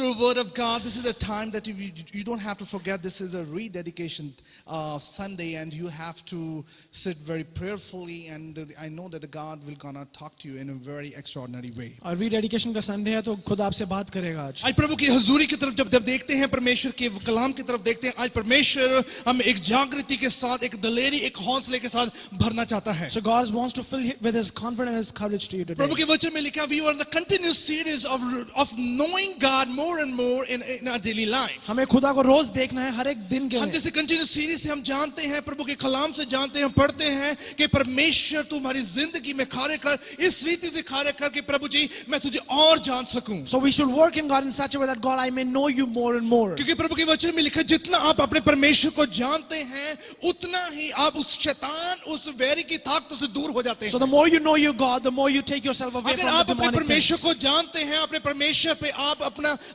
the word of God, this is a time that you don't have to forget. This is a rededication Sunday, and you have to sit very prayerfully. And I know that God will gonna talk to you in a very extraordinary way. और rededication का Sunday है तो खुद आपसे बात करेगा आज. आज प्रभु की हजूरी की तरफ जब देखते हैं, परमेश्वर के कलाम की तरफ देखते हैं, आज परमेश्वर हमें एक जागृति के साथ, एक दलेरी, एक हौसले के साथ भरना चाहता है. So God wants to fill with His confidence and His courage to you today. प्रभु के वचन में लिखा, we were in the continuous series of knowing God more and more in our daily life. हमें खुदा को रोज देखना है, हर एक दिन के. हम जैसे continuous series से हम जानते हैं, प्रभु के कलाम से जानते हैं, पढ़ते हैं कि परमेश्वर तुम्हारी जिंदगी में कार्य कर, इस रीति से कार्य कर कि प्रभु जी मैं तुझे और जान सकूं. So we should work in God in such a way that God, I may know you more and more. क्योंकि प्रभु के वचन में लिखा, जितना आप अपने परमेश्वर को जानते हैं, उतना ही आप उस शैतान, उस वैरी की ताकतों से दूर हो जाते हैं. So the more you know your God, the more you take yourself away अगर from आप the अपने demonic परमेश्वर things. को जानते हैं, अपने परमेश्वर पे आप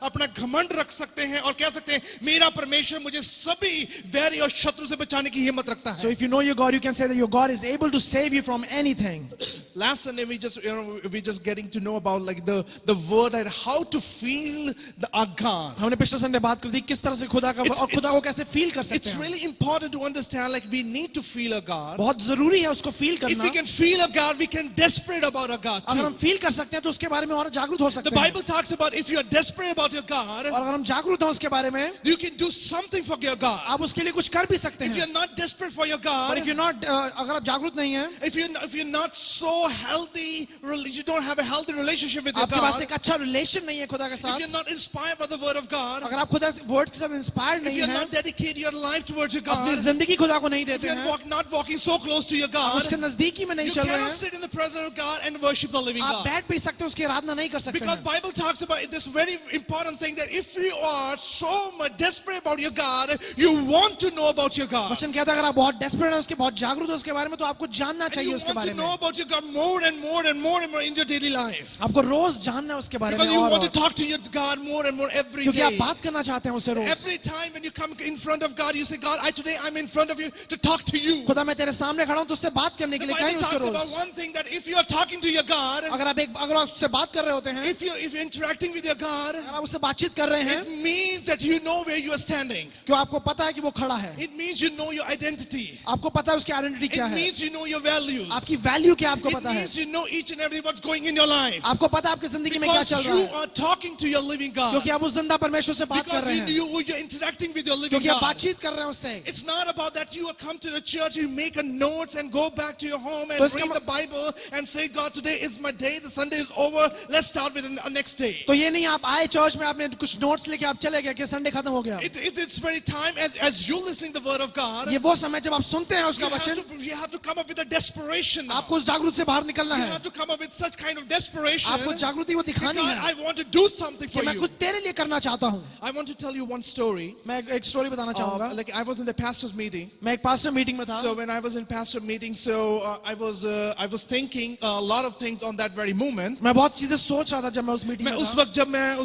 अपना घमंड रख सकते हैं और कह सकते हैं, मेरा परमेश्वर मुझे सभी वैरी और शत्रु से बचाने की हिम्मत रखता है. So if you know your God, you can say that your God is able to save you from anything. Last Sunday we just getting to know about like the word and how to feel our God. हमने पिछले Sunday बात कर दी किस तरह से खुदा का और खुदा को कैसे फील कर सकते It's हैं. really important to understand, like we need to feel a God. बहुत जरूरी है उसको फील If we करना. can feel a God, we can desperate about a God अगर too. हम फील कर सकते हैं तो उसके बारे में और जागरूक हो The सकते हैं. Bible talks about if you are desperate about your God, और अगर हम जागरूक हैं उसके बारे में, you can do something for your God. आप उसके लिए कुछ कर भी सकते If हैं. you're not desperate for your But God, if you're not, अगर आप जागरूक नहीं हैं, if you're not so healthy, you don't have a healthy relationship with your आपके पास God, एक अच्छा रिलेशन नहीं है खुदा के if साथ, you're not inspired by the word of God, अगर आप खुदा वर्ड्स के साथ इंस्पायर्ड if नहीं you're हैं, not dedicated your life towards your अपनी God, जिंदगी खुदा को नहीं if देते you're हैं, not walking so close to your God, उसके नजदीकी में नहीं you चल रहे cannot हैं, sit in the presence of God and worship the living आप God. बैठ भी सकते हैं, उसकी आराधना नहीं कर सकते Because हैं. Bible talks about this very important thing, that if you are so much desperate about your God, you want to know about your God. वचन कहता है अगर आप बहुत डेस्परेट हैं उसके, बहुत जागरूक हैं उसके बारे में, तो आपको जानना And चाहिए you उसके want बारे to में. know about your God more and more and more and more in your daily life. आपको रोज जानना है उसके बारे में Because you और want to और. talk to your God more and more every क्योंकि आप day. बात करना चाहते हैं उससे रोज. Every time when you come in front of God, you say, God, today I'm in front of you to talk to you. खुदा मैं तेरे सामने खड़ा हूं तो उससे बात करने के The लिए Bible कहीं उसके talks about rose. one thing, that if you are talking to your God, अगर आप उससे बात कर रहे होते हैं, if you're interacting with your God, अगर आप उससे बातचीत कर रहे हैं, it means that you know where you are standing. क्यों आपको पता है कि वो खड़ा है, It means you know your identity. आपको पता है उसकी आइडेंटिटी क्या It है, means you know your values. आपकी वैल्यू क्या आपको It पता है, means you know each and every what's going in your life. आपको पता है आपकी जिंदगी में क्या Because चल रहा you है, are talking to your living God. क्योंकि आप उस जिंदा परमेश्वर से बात कर Because रहे हैं, you're interacting with your living क्योंकि आप God. बातचीत कर रहे हैं उससे. It's not about that you have come to the church, you make a notes and go back to your home and तो इसका read the Bible and say, God, today is my day, the Sunday is over, let's start with the next day. तो ये नहीं आप आए church में, आपने कुछ नोट्स लेके आप चले गए कि संडे खत्म हो गया. It's very time as you listening the word of God, ये वो समय जब आप सुनते हैं उसका वचन, you have to come up with a desperation now. आपको उस जागरूक से बाहर निकलना You है, have to come up with such kind of desperation. आपको जागृति वो दिखानी God, है I want to do something कि for मैं you. कुछ तेरे लिए करना चाहता हूँ. I want to tell you one story. मैं एक स्टोरी बताना चाहूंगा. Like I was in the pastor's meeting. मैं एक पास्टर मीटिंग में था. So when I was in pastor meeting, so I was thinking a lot of things on that very moment. मैं बहुत चीजें सोच रहा था जब मैं उस मीटिंग मैं में उस था. वक्त जब मैं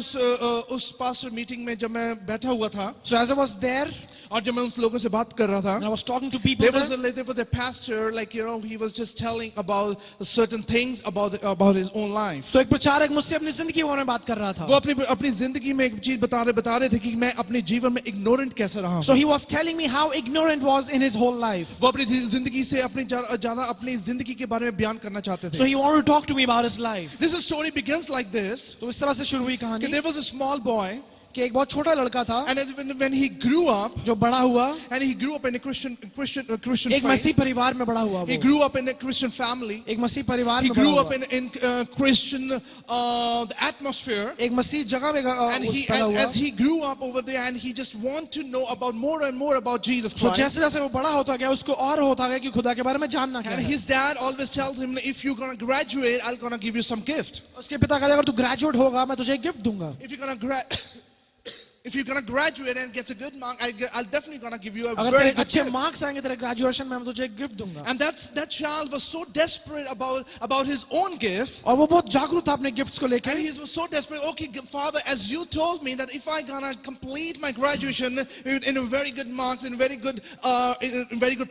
उस pastor meeting में जब मैं बैठा हुआ था, So as I was there और जब मैं उस लोगों से बात कर रहा and I था, was talking to people there there, was a pastor, like he was just telling about certain things about his own life. तो एक प्रचारक मुझसे अपनी जिंदगी के बारे में बात कर रहा था. वो अपनी जिंदगी में एक चीज बता रहे थे कि मैं अपने जीवन में ignorant कैसे रहा हूँ. So he was telling me how ignorant was in his whole life. वो अपनी जिंदगी से ज्यादा अपनी जिंदगी के बारे में बयान करना चाहते So थे. he wanted to talk to me about his life. This story begins like this. तो इस तरह से शुरू हुई कि कहानी there was a small boy, कि एक बहुत छोटा लड़का था and when he grew up, जो बड़ा हुआ, and he grew up in a Christian एक faith. मसीह परिवार में बड़ा हुआ. He वो grew up in a Christian family. एक मसीह परिवार He में बड़ा grew up हुआ. in Christian the atmosphere. एक मसीह जगह में And पैदा हुआ. as he grew up over there, and he just want to know about more and more about Jesus तो Christ. जैसे जैसे वो बड़ा होता गया उसको और होता गया कि खुदा के बारे में जानना क्या And है. his dad always tells him, if you're gonna graduate, I'm gonna give you some gift. उसके पिता कहते अगर तू ग्रेजुएट होगा मैं तुझे एक गिफ्ट दूंगा. If you're gonna graduate and gets a good mark, I'll definitely gonna give you a अगर very तेरे good अच्छे gift. मार्क्स आएंगे तेरे ग्रेजुएशन में, मैं तुझे एक गिफ्ट दूंगा. And that child was so desperate about his own gift. और वो बहुत जागरूक था अपने गिफ्ट्स को And लेकर. he was so desperate. Okay, Father, as you told me that if I gonna complete my graduation in a very good marks, in very good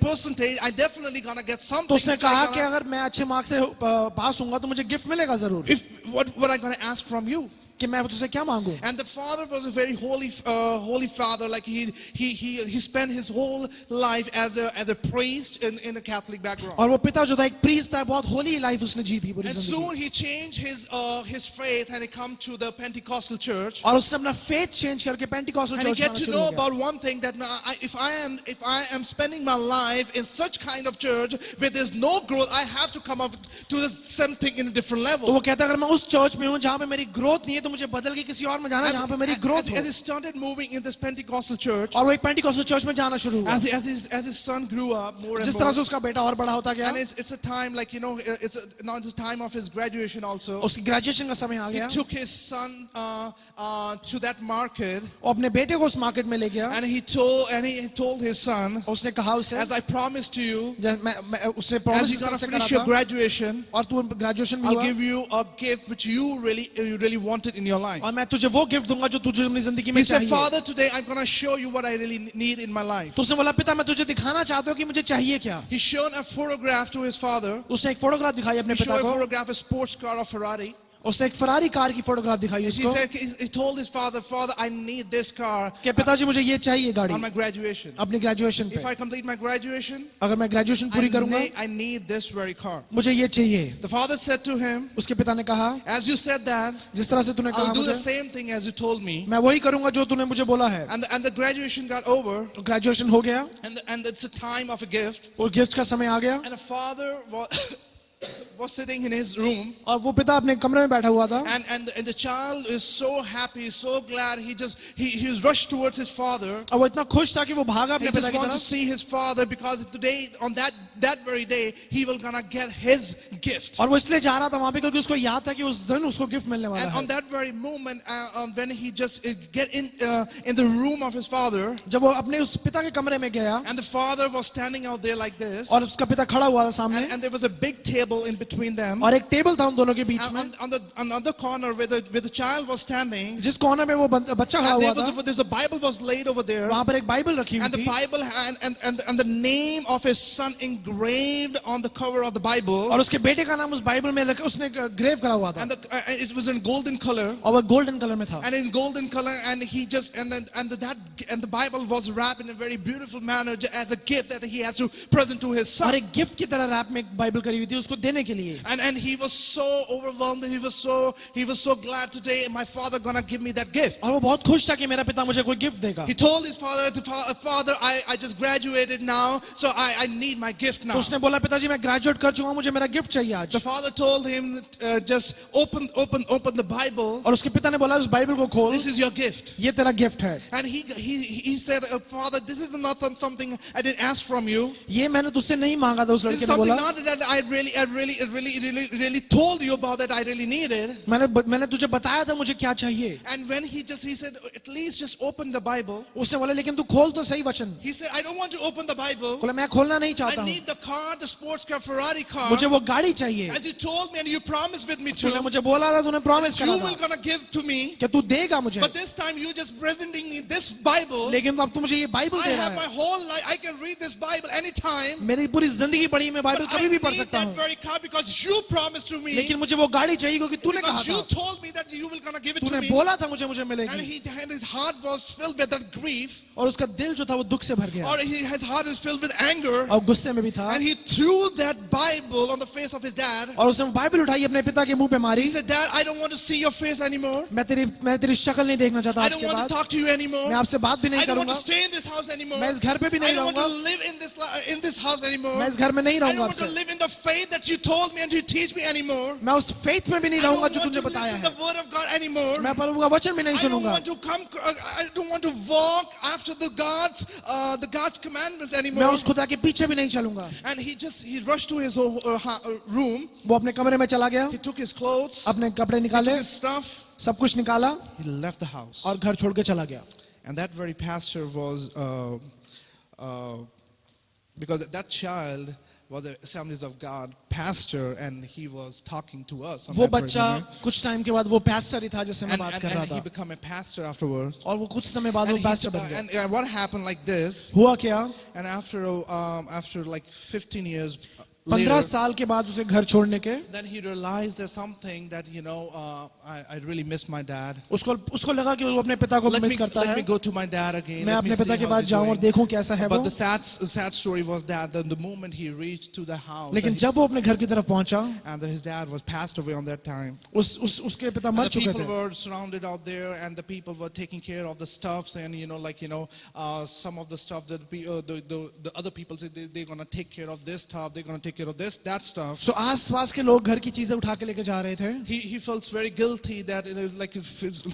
percentage, I definitely gonna get something. तो उसने कहा कि अगर मैं अच्छे marks से पास होऊंगा तो मुझे गिफ्ट मिलेगा जरूर. What I gonna ask from you? कि मैं तुझसे क्या मांगूं. And the father was a very holy father. Like he spent his whole life as a priest in a Catholic background. और वो पिता जो था एक प्रीस्ट था, बहुत होली लाइफ उसने जी थी पूरी And जिंदगी. soon he changed his faith and he come to the Pentecostal church. और उसने अपना फेथ चेंज करके Pentecostal And he church get में to शुरू know हो गया. about one thing, that now if I am spending my life in such kind of church where there's no growth, I have to come up to the same thing in a different तो level. वो कहता है अगर मैं उस church में हूँ जहाँ पे मेरी ग्रोथ नहीं है तो मुझे बदल के किसी और में जाना जहाँ पे मेरी ग्रोथ हो. As he started moving in this Pentecostal church, और वो एक पेंटिकॉस्टल चर्च में जाना शुरू हुआ. as his son grew up more and जिस तरह से more, उसका बेटा और बड़ा होता गया, and it's a time like now it's the time of his graduation also. उसकी ग्रेजुएशन का समय आ He गया. took his son to that market, और अपने बेटे को उस मार्केट में ले गया. and he told his son, और उसने कहा उसे, as I promised to you, मैं उससे as प्रॉमिस you're gonna से करा finish your था, graduation, और तू ग्रेजुएशन में I'll हुआ, give you a gift which you really wanted in your life. और मैं तुझे वो गिफ्ट दूंगा जो तुझे अपनी जिंदगी में He said, चाहिए. Father, today I'm gonna show you what I really need in my life. तो उसने बोला पिता मैं तुझे दिखाना चाहता हूँ कि मुझे चाहिए क्या. He showed a photograph to his father. उसने एक फोटोग्राफ दिखाई अपने He पिता showed a को. photograph of a sports car of Ferrari. उसने एक फरारी कार की फोटोग्राफ दिखाई He उसको said, he told his father, Father, I need this car कि पिताजी मुझे ये चाहिए गाड़ी on my graduation. अपनी ग्रेजुएशन If पे. I complete my graduation, अगर मैं ग्रेजुएशन पूरी करूंगा I need this very car. मुझे ये चाहिए. The father said to him, उसके पिता ने कहा as you said that, जिस तरह से तूने कहा I'll do the मुझे, same thing as you told me. मैं वही करूंगा जो तूने मुझे बोला है. And the graduation got over, graduation हो गया and it's a time of a gift. और गिफ्ट का समय आ गया. And the father was sitting in his room, और वो पिता अपने कमरे में बैठा हुआ था. and the child is so happy, so glad. He was rushed towards his father. और वो इतना खुश था कि वो भागा He अपने पिता just की want to तरफ. see his father because today, on that very day, he will gonna get his gift. और वो इसलिए जा रहा था वहां पे क्योंकि उसको याद था कि उस दिन उसको गिफ्ट मिलने वाला And on है. that very moment, when he just get in the room of his father, जब वो अपने उस पिता के कमरे में गया and the father was standing out there like this, और उसका पिता खड़ा हुआ था सामने and there was a big table in between them. और एक टेबल था उन दोनों के बीच And में. on the other corner where the child was standing, जिस कोने में वो बच्चा खड़ा and हुआ था there's a Bible was laid over there, वहां पर एक बाइबल रखी हुई and the थी. Bible and the name of his son engraved on the cover of the Bible, और उसके बेटे का नाम उस बाइबल में उसने ग्रेव करा हुआ था. and it was in golden color. और वो गोल्डन कलर में था. And in golden color, and he just and the Bible was wrapped in a very beautiful manner as a gift that he has to present to his और son. एक gift की तरह rap में एक Bible करी हुई थी उसको देने के लिए. And he was so overwhelmed. He was so glad today. My father gonna give me that gift. और वो बहुत खुश था कि मेरा पिता मुझे कोई गिफ्ट देगा. He told his father, Father, I just graduated now, so I need my gift now. तो उसने बोला पिताजी मैं ग्रेजुएट कर चुका हूँ मुझे मेरा गिफ्ट चाहिए आज. The father told him, just open the Bible. और उसके पिता ने बोला उस बाइबल को खोल, This is your gift. ये तेरा गिफ्ट है. And he said, Father, this is not something I didn't ask from you. ये मैंने तुझसे नहीं मांगा था. उस This लड़के is ने something बोला not that I really told you about that I really needed. मैंने तुझे बताया था मुझे क्या चाहिए. And when he said, at least just open the Bible. उसने बोला लेकिन तू खोल तो सही वचन. He said, I don't want to open the Bible. बोला मैं खोलना नहीं चाहता I हूँ. need the car, the sports car, Ferrari car. मुझे वो गाड़ी चाहिए. As you told me and you promised with me तूने to, मुझे बोला था तूने प्रॉमिस you करा will था gonna give to me. कि तू देगा मुझे. But this time you just presenting me this Bible. लेकिन अब तू मुझे ये बाइबल I दे रहा have my है. whole life. I can read this Bible anytime. मेरी पूरी जिंदगी पढ़ी मैं बाइबल But I कभी भी need पढ़ सकता that हूँ. very car because you promised to me. लेकिन मुझे वो गाड़ी चाहिए क्योंकि तूने कहा Because you था. told me that you will gonna give it to तूने me. बोला था मुझे And मिलेगी. his heart was filled with that grief, और उसका दिल जो था वो दुख से भर गया or his heart is filled with anger, और गुस्से में भी था. and he threw that Bible on the face of his dad. और उसने बाइबल उठाई अपने पिता के मुंह पे मारी. He said, Dad, I don't want to see your face anymore. मैं तेरी शक्ल नहीं देखना चाहता I आज don't के want बाद. to talk to you anymore. मैं आपसे बात भी नहीं I don't want करूंगा. to stay in this house anymore. मैं इस घर पे भी I नहीं don't want to रहूंगा. live in this house anymore. मैं इस घर में नहीं I don't रहूंगा want to आपसे. live in the faith that you told me and you teach me anymore. मैं उस फेथ में भी नहीं I don't रहूंगा want जो to तुझे बताया listen है. to the word of God anymore. मैं प्रभु का वचन भी नहीं I don't सुनूंगा. want to I don't want to walk after the God's commandments मैं anymore. उस खुदा के पीछे भी नहीं चलूंगा. And he rushed to his room. वो अपने कमरे में चला गया. He took his clothes, अपने कपड़े he took निकाले, his stuff. सब कुछ निकाला He left the house. और घर छोड़ के चला गया. And that very pastor was because that child was the Assemblies of God pastor, and he was talking to us on वो that very बच्चा moment. कुछ टाइम के बाद वो pastor ही था जिससे मैं बात कर रहा And he था. became a pastor afterwards. और वो कुछ समय बाद वो pastor बन गया. And what happened like this? हुआ क्या? And after like 15 years 15 later, साल के बाद उसे घर छोड़ने के then he realized there's something that, I really miss my dad. उसको लगा कि वो अपने पिता को मिस करता Let है. me go to my dad again. मैं Let me अपने see पिता के how's पास he जाऊं और doing. देखूं कैसा है वो. But the sad story was that the moment he reached to the house, लेकिन that जब वो अपने घर की तरफ पहुंचा, and his dad was passed away on that time. उसके पिता मर And the चुके people थे. were surrounded out there, and the people were taking care of the stuffs, and some of the stuff that the other people said they're gonna take care of this stuff, they're gonna take care of that stuff. So आस-पास के लोग घर की चीजें उठा के लेके जा रहे थे. He felt very guilty that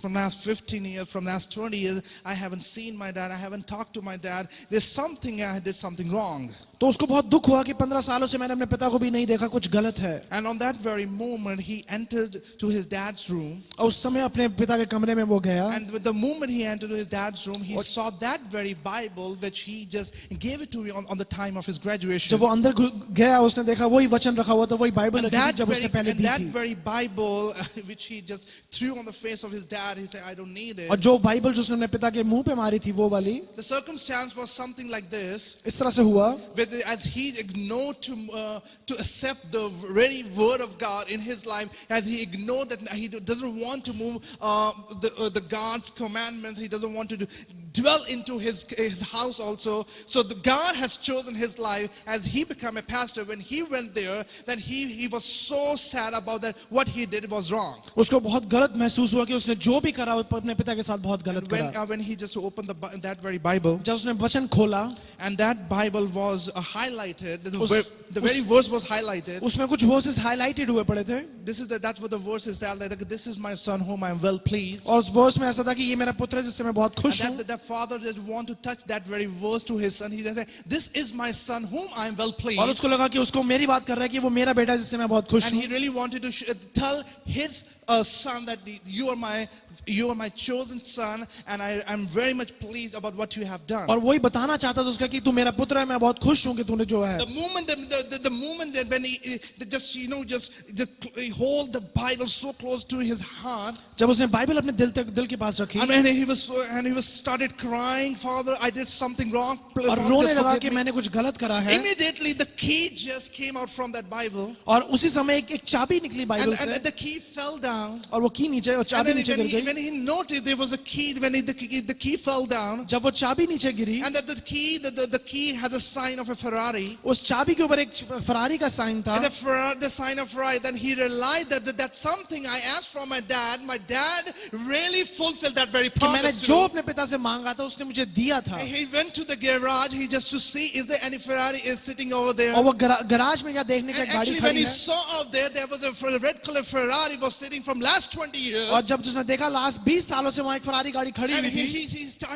from last 15 years, from last 20 years, I haven't seen my dad, I haven't talked to my dad. There's something, I did something wrong. तो उसको बहुत दुख हुआ कि 15 सालों से मैंने अपने पिता को भी नहीं देखा, कुछ गलत है. And on that very moment, he entered to his dad's room. और उस समय अपने पिता के कमरे में वो गया. And with the moment he entered his dad's room, he saw that very Bible which he just gave it to me on the time of his graduation. जब वो अंदर गया, उसने देखा वही वचन रखा हुआ था, वही बाइबल And रखी थी जब उसने पहले दी that थी. very Bible which he just threw on the face of his dad, he said, I don't need it. और जो बाइबल जो उसने अपने पिता के मुंह पे मारी थी वो वाली, The circumstance was something like this. इस तरह से हुआ As he ignored to accept the very word of God in his life, as he ignored that he doesn't want to move the God's commandments, he doesn't want to dwell into his house also. So the God has chosen his life as he became a pastor. When he went there, then he was so sad about that. What he did was wrong. उसको बहुत गलत महसूस हुआ कि उसने जो भी करा अपने पिता के साथ बहुत गलत करा. When he just opened that very Bible, जब उसने वचन खोला, and that Bible was highlighted, the very verse was highlighted. उसमें कुछ वर्सेस हाइलाइटेड हुए पड़े थे. That's what the verse is that, like, this is my son whom I am well pleased. और उस वर्स में ऐसा था कि ये मेरा पुत्र है जिससे मैं बहुत खुश हूँ. And that the father did want to touch that very verse to his son. He said, this is my son whom I am well pleased. और उसको लगा कि उसको मेरी बात कर रहा है कि वो मेरा बेटा है जिससे मैं बहुत खुश And हूँ. he really wanted to tell his son that you are my chosen son, and I'm very much pleased about what you have done. और वही बताना चाहता था उसका कि तू मेरा पुत्र है, मैं बहुत खुश हूँ कि तूने जो है. The moment that when he just hold the Bible so close to his heart, जब उसने बाइबल अपने दिल के पास रखी and he was started crying, Father, I did something wrong. और Father, रोने just लगा forgive कि me. मैंने कुछ गलत करा है. Immediately the key just came out from that Bible, और उसी समय एक चाबी निकली बाइबल and से the key fell down. और वो की नीचे और And चाबी then नीचे गिर गई. when he noticed there was a key, the key fell down, जब वो चाबी नीचे गिरी, and that the key has a sign of a Ferrari, उस चाबी के ऊपर एक फरारी का साइन था. and the sign of Ferrari. Then he realized that's something I asked from my dad. My dad really fulfilled that very कि मैंने promise. जो अपने पिता से मांगा था उसने मुझे दिया था. He went to the garage, he just to see is there any Ferrari is sitting over there. और वो गराज में क्या देखने का And गाड़ी actually, when खड़ी he है. saw out there was a red color Ferrari was sitting from last 20 years. और जब उसने देखा लास्ट 20 सालों से वहाँ एक फरारी गाड़ी खड़ी And हुई थी.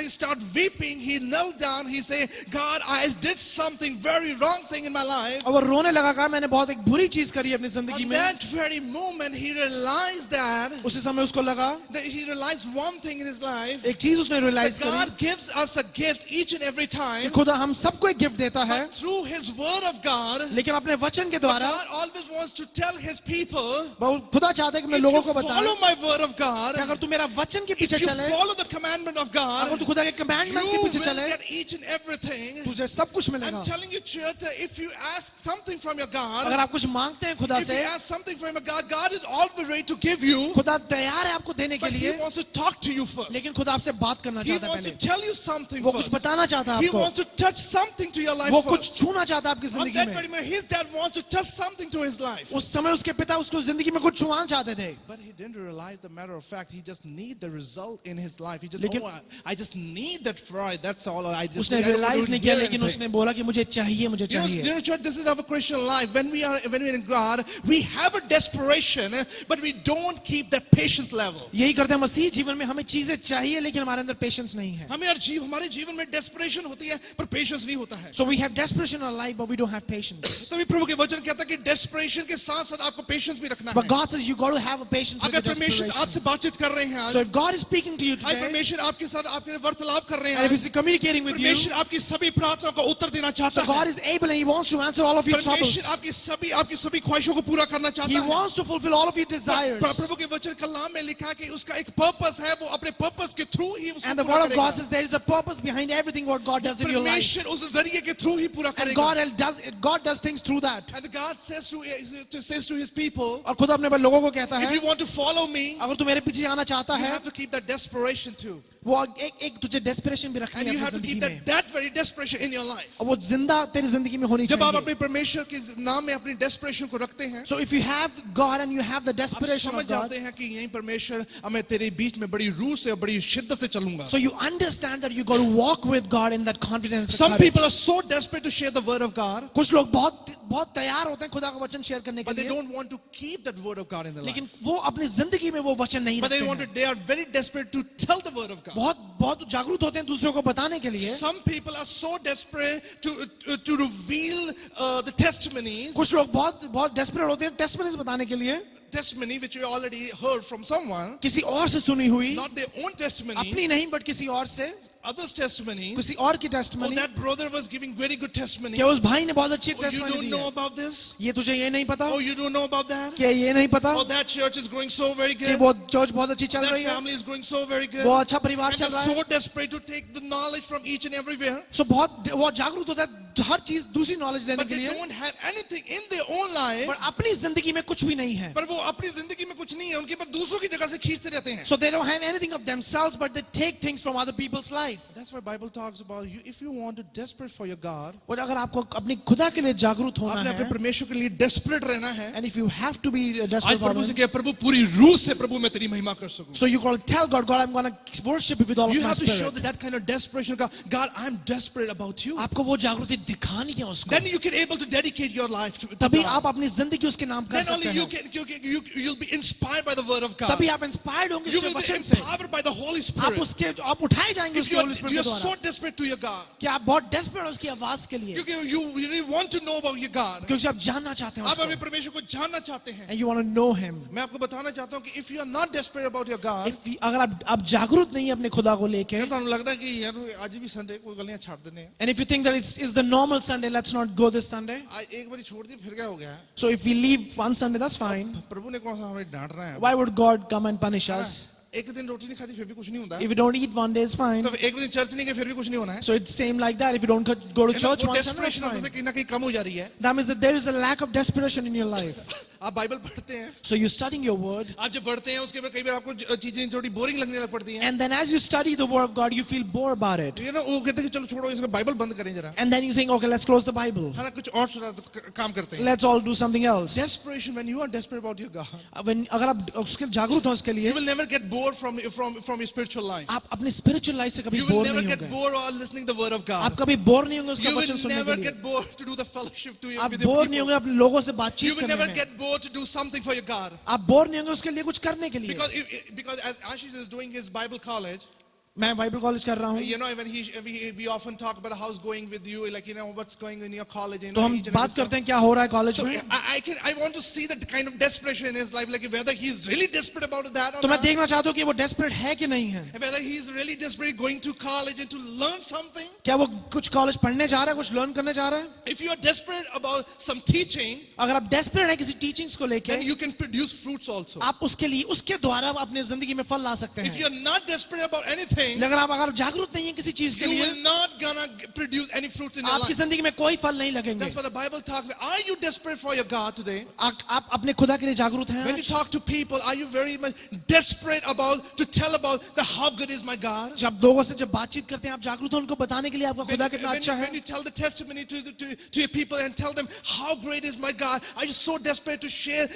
he started weeping. He knelt down. He said, God, I did something very wrong thing in my life. और वो रोने लगा, कहा मैंने बहुत एक बुरी चीज करी अपनी जिंदगी At में. that very moment, he realized that उसी समय उसको लगा, he realized one thing in his life. एक चीज उसने रियलाइज That करी God gives us a gift each and every कि time. खुदा हम सबको एक गिफ्ट देता है, But through his word of God, लेकिन अपने वचन के द्वारा God always wants to tell his people, खुदा चाहता है कि मैं if लोगों you को बताऊं follow my word of God, कि अगर तू मेरा वचन के if पीछे you चले, follow the commandment of God, अगर तू खुदा के you कमांडमेंट्स के will पीछे चले, get each and everything. तुझे सब कुछ I'm मिलेगा. telling you, church, that if you ask something from your God, अगर आप कुछ मांगते हैं खुदा if से, you ask something from your God, God is always ready to give you, खुदा तैयार है आपको देने के but He लिए, wants to talk to you first. लेकिन खुदा आपसे बात करना He चाहता है wants to पहले. tell you something वो कुछ first. बताना चाहता है He आपको, wants to touch something to your life वो first. कुछ छूना चाहता है आपकी On जिंदगी that में. very moment, his dad wants to touch something to his life. उस समय उसके पिता उसको जिंदगी में कुछ छुआना चाहते थे, But he didn't realize the matter of fact. He just need the result in his life. He just, लेकिन- I just need that Ferrari. That's all. I just उसने need, I don't realise want to नहीं किया, hear लेकिन anything. उसने बोला कि मुझे चाहिए, मुझे चाहिए. You know, church, this is our Christian life. When we're in God, we have a desperation, but we don't keep that patience level. यही करते हैं मसीह जीवन में, हमें चीजें चाहिए लेकिन हमारे अंदर पेशेंस नहीं है. हमारे जीवन में desperation होती है, पर patience नहीं होता है. So we have desperation in our life, but we don't have patience. तभी प्रभु के वचन कहता है कि desperation के साथ-साथ आपको patience भी रखना But है. God says you got to have a patience with अगर the परमेश्वर desperation. आपसे बातचीत कर रहे हैं आज, So if God is speaking to you आज today, परमेश्वर आपके साथ आपके वार्तालाप कर रहे हैं and if आज, He's communicating with you, परमेश्वर आपकी सभी प्रार्थनाओं का उत्तर देना So चाहता God है। is able and He wants to answer all of your परमेश्वर troubles. आपकी सभी ख्वाहिशों को पूरा करना He चाहता है। wants to fulfill all of your desires. प्रभु के वचन कलाम में लिखा है कि उसका एक पर्पस है, वो अपने पर्पस के थ्रू ही उसको And the पूरा word of God करेगा। says there is a purpose behind everything what God does in your life. परमेश्वर उस जरिए के थ्रू ही पूरा And करेगा। God does things through that. And God says to his people, और खुद अपने लोगों को कहता if है you want to follow me, अगर तू मेरे पीछे आना चाहता you है have to keep that desperation too. वो एक तुझे desperation भी रखनी And है you अपनी have to जिंदगी keep में that very desperation in your life. और वो जिंदा तेरी जिंदगी में होनी जब आप चाहिए. अपने परमेश्वर के नाम में अपनी desperation को रखते हैं, So if you have God and you have the आप desperation समझ of God, जाते हैं कि यही परमेश्वर, अब मैं तेरे बीच में बड़ी रूह से और बड़ी शिद्दत से चलूंगा। so you understand that you got to walk with God in that confidence. the Some courage. people are so desperate to share the word of God, कुछ लोग बहुत तैयार होते हैं खुदा का वचन शेयर करने के but they लिए, don't want to keep that word of God in their life. लेकिन वो अपनी जिंदगी में वो वचन नहीं But they रखते हैं. they are very desperate to tell the word of God. बहुत जागरूक होते हैं दूसरों को बताने के लिए. Some people are so desperate to reveal the testimonies, कुछ लोग बहुत desperate होते हैं testimonies बताने के लिए, testimony which you already heard from someone, किसी और से सुनी हुई, not their own testimony, अपनी नहीं but किसी और से, others' testimony. किसी और की Oh, testimony. that brother was giving very good testimony. क्या उस भाई ने बहुत अच्छी Oh, you testimony don't the know है? about this? ये तुझे ये नहीं पता? Oh, you don't know about that? क्या ये नहीं पता Oh, that church is going so very कि good. वो चर्च बहुत अच्छी चल That रही है, family is going so very good. वो अच्छा परिवार And चल they're रहा है. so desperate to take the knowledge from each and everywhere. So बहुत जागरूक होता है हर चीज दूसरी नॉलेज लेने But के they लिए, don't have anything in their own life. पर अपनी जिंदगी में कुछ भी नहीं है. पर वो अपनी जिंदगी में कुछ नहीं है, उनके पास दूसरों की जगह से खींचते रहते हैं. So they don't have anything of themselves, but they take things from other people's life. That's why Bible talks about you. If you want to desperate for your God, और अगर आपको अपनी खुदा के लिए जागरूक होना आपने अपने है, परमेश्वर के लिए desperate रहना है. and if you have to be आज desperate for प्रभु से him, कहे, प्रभु पूरी रूह से प्रभु मैं तेरी महिमा कर सकूं. so you got to tell God, God, I'm going to worship you with all of You my have to show spirit. that kind of desperation. God, I'm desperate about you. आपको वो जागृति दिखानी है उसको. Then you can able to dedicate your life to तभी God. आप अपनी जिंदगी उसके नाम कर Then सकते only हैं. you'll be inspired by the word of God. तभी आप इंस्पायर्ड होंगे You उसके will be वचन से. empowered by the Holy आप Spirit. आप उठाए जाएंगे If उसके Holy Spirit you're के so द्वारा. desperate to your God, कि आप बहुत desperate हो उसकी आवाज के लिए, you really want to know about your God. क्योंकि आप जानना चाहते हैं आप अपने उसको. परमेश्वर को जानना चाहते हैं. And you want to know him. मैं आपको बताना चाहता हूँ कि if you are not desperate about your God, अगर आप जागरूक नहीं है अपने खुदा को लेके, फिर ਤੁਹਾਨੂੰ लगता है कि यार आज भी संडे कोई गलियां छाड़ देने हैं. and if you think that it's the normal Sunday, let's not go this Sunday. आज एक बार छोड़ दिए फिर क्या हो गया? So if we leave one Sunday, that's fine. प्रभु ने कौन सा हमें डांट रहा है? Why would God come and punish us? एक दिन रोटी नहीं खाती फिर भी कुछ नहीं होता. If you don't eat one day, it's fine. तो एक दिन चर्च नहीं गए फिर भी कुछ नहीं होना है. So it's same like that. If you don't go to church वो one Sunday, that's desperation अपने fine. से कहीं ना कहीं कम हो जा रही है. That means that there is a lack of desperation in your life. आप बाइबल पढ़ते हैं, So you're studying your word, आप जब पढ़ते हैं उसके बाद कई बार आपको चीजें थोड़ी बोरिंग लगने लग पड़ती हैं. and then as you study the word of God, you feel bored about it. तो ये ना वो कहते हैं कि चलो छोड़ो इसका बाइबल बंद करें जरा. And then you think, okay, let's close the Bible. है ना, कुछ और काम करते हैं. Let's all do something else. Desperation, when you are desperate about your God, अगर आप उसके जागरूक हो उसके लिए, you will never get bored from your spiritual life. आप अपनी spiritual life से कभी You will बोर never नहीं get होंगे. bored while listening to the word of God. आप कभी बोर नहीं होंगे उसका You वचन will सुनने never के लिए. get bored to do the fellowship to your, आप with your बोर नहीं people. होंगे अपने लोगों से You बातचीत will करने never में. get bored to do something for your God. आप बोर नहीं होंगे उसके लिए कुछ करने के लिए. Because as Ashish is doing his Bible college, मैं बाइबल कॉलेज कर रहा हूँ, you know, when we often talk about how's going with you, like, you know, what's going in your college, you तो know, हम each and every बात stuff. करते हैं क्या हो रहा है कॉलेज So में. I want to see that kind of desperation in his life, like whether he's really desperate about that or तो मैं not. देखना चाहता हूँ कि वो desperate है कि नहीं है. Whether he's really desperate going to college and to learn something. क्या वो कुछ कॉलेज पढ़ने जा रहा है, कुछ लर्न करने जा रहा है. If you are desperate about some teaching, अगर आप desperate हैं किसी टीचिंग्स को लेके, then you can produce fruits also. आप उसके लिए उसके द्वारा अपने जिंदगी में फल ला सकते If हैं. you're not desperate about anything, लेकिन आप अगर जागरूक नहीं है किसी चीज के you लिए, will not gonna produce any fruits in your आपकी life. जिंदगी में कोई फल नहीं लगेंगे. That's what the Bible talks about. Are you desperate for your God today? आप अपने खुदा के लिए जागरूक हैं When you आज? talk to people, are you very much desperate to tell about how good is my God? जब लोगों से जब बातचीत करते हैं आप जागरूक हैं उनको बताने के लिए आपका खुदा कितना अच्छा है. When you tell the testimony to your people and tell them how great is my God, are you so desperate to share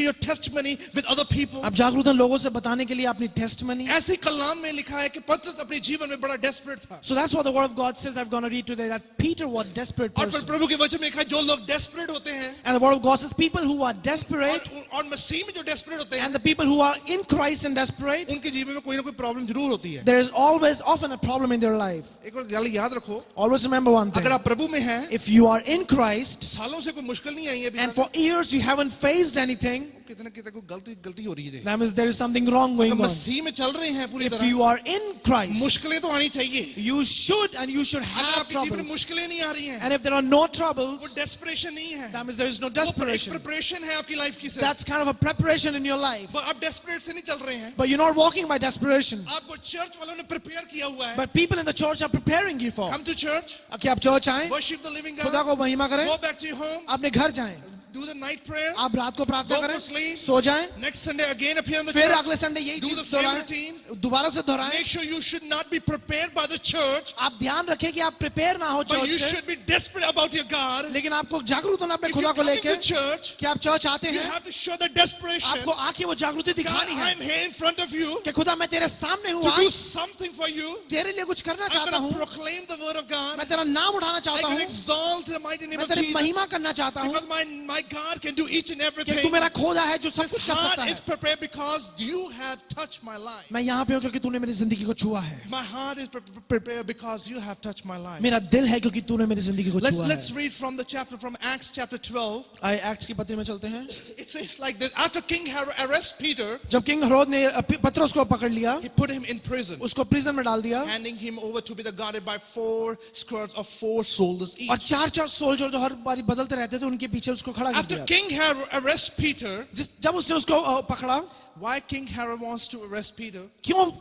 your testimony with other people? आप जागरूक हैं लोगों से बताने के लिए अपनी टेस्टमनी. ऐसे कलाम में लिखा है कि पतरस अपने जीवन में बड़ा desperate था. So that's what the word of God says. I'm going to read today that Peter was a desperate और person. प्रभु के वचन में लिखा है जो लोग desperate होते हैं And the word of God says people who are desperate और मसीह में जो desperate होते हैं and the people who are in Christ and desperate, उनके जीवन में कोई ना कोई प्रॉब्लम जरूर होती है. there is always often a problem in their life. एक और गल याद रखो, Always remember one thing. अगर आप प्रभु में हैं, If you are in Christ सालों से कोई मुश्किल नहीं आई है अभी and तक, for years you haven't faced anything, कितने कितने को गलती हो रही है। That means there is something wrong going अगर on. मसीह में चल रहे हैं पूरी If तरह, you are in Christ, मुश्किलें तो आनी चाहिए। you should अगर have आपके जीवन में troubles. मुश्किलें नहीं आ रही हैं, And if there are no वो troubles, डेस्परेशन नहीं है, that means there is no वो एक desperation. प्रिपरेशन है आपकी लाइफ की। That's kind of a preparation in your life. आप डेस्परेट से नहीं चल रहे हैं, But you're not walking by desperation. आपको चर्च वालों ने प्रिपेयर किया हुआ है। But people in the church are preparing you for. Come to church, कि आप चर्च आए, worship the living खुदा God, को महिमा करें, go back to your home, अपने घर जाएं, do the night prayer, आप रात को प्रार्थना go करें, for sleep, सो जाएं, next Sunday again appear in the फिर church, अगले संडे यही do चीज the same दोहराएं, routine. दोबारा से दोहराएं. Make sure you should not be prepared by the church, आप ध्यान रखें कि आप प्रिपेयर ना हो but चर्च you से, should be desperate about your God. लेकिन आपको जागरूक होना अपने If खुदा you're को coming लेके to church, कि आप चर्च आते you हैं, have to show the desperation. आपको आके वो जागृति God, दिखानी है I'm here in front of you कि खुदा मैं तेरे सामने हूँ to do आज, something for you. तेरे लिए कुछ करना I'm चाहता going हूँ, to proclaim the word of God. मैं तेरा नाम उठाना I चाहता can हूँ, exalt the mighty name मैं of तेरी Jesus. महिमा करना चाहता हूँ Because my God can do each and कि everything. तू मेरा खोदा है जो सब This कुछ कर सकता heart है. is prepared because you have touched my life. मैं यहाँ पे हूँ क्योंकि तूने मेरी जिंदगी को छुआ है. My heart is prepared because you have touched my life. मेरा दिल है क्योंकि तूने मेरी जिंदगी को छुआ Let's है. read from the chapter from Acts chapter 12. आइए एक्ट्स की पत्री में चलते हैं. It says like this: After King Herod arrested Peter, जब किंग हेरोद ने पतरस को पकड़ लिया, he put him in prison, उसको प्रिजन में डाल दिया handing him over to be guarded by 4 squads of 4 soldiers each. और 4-4 सोल्जर जो हर बारी बदलते रहते थे उनके पीछे उसको खड़ा कर After दिया. King Herod arrested Peter, जब उसने उसको पकड़ा, why King Herod wants to arrest Peter? क्यों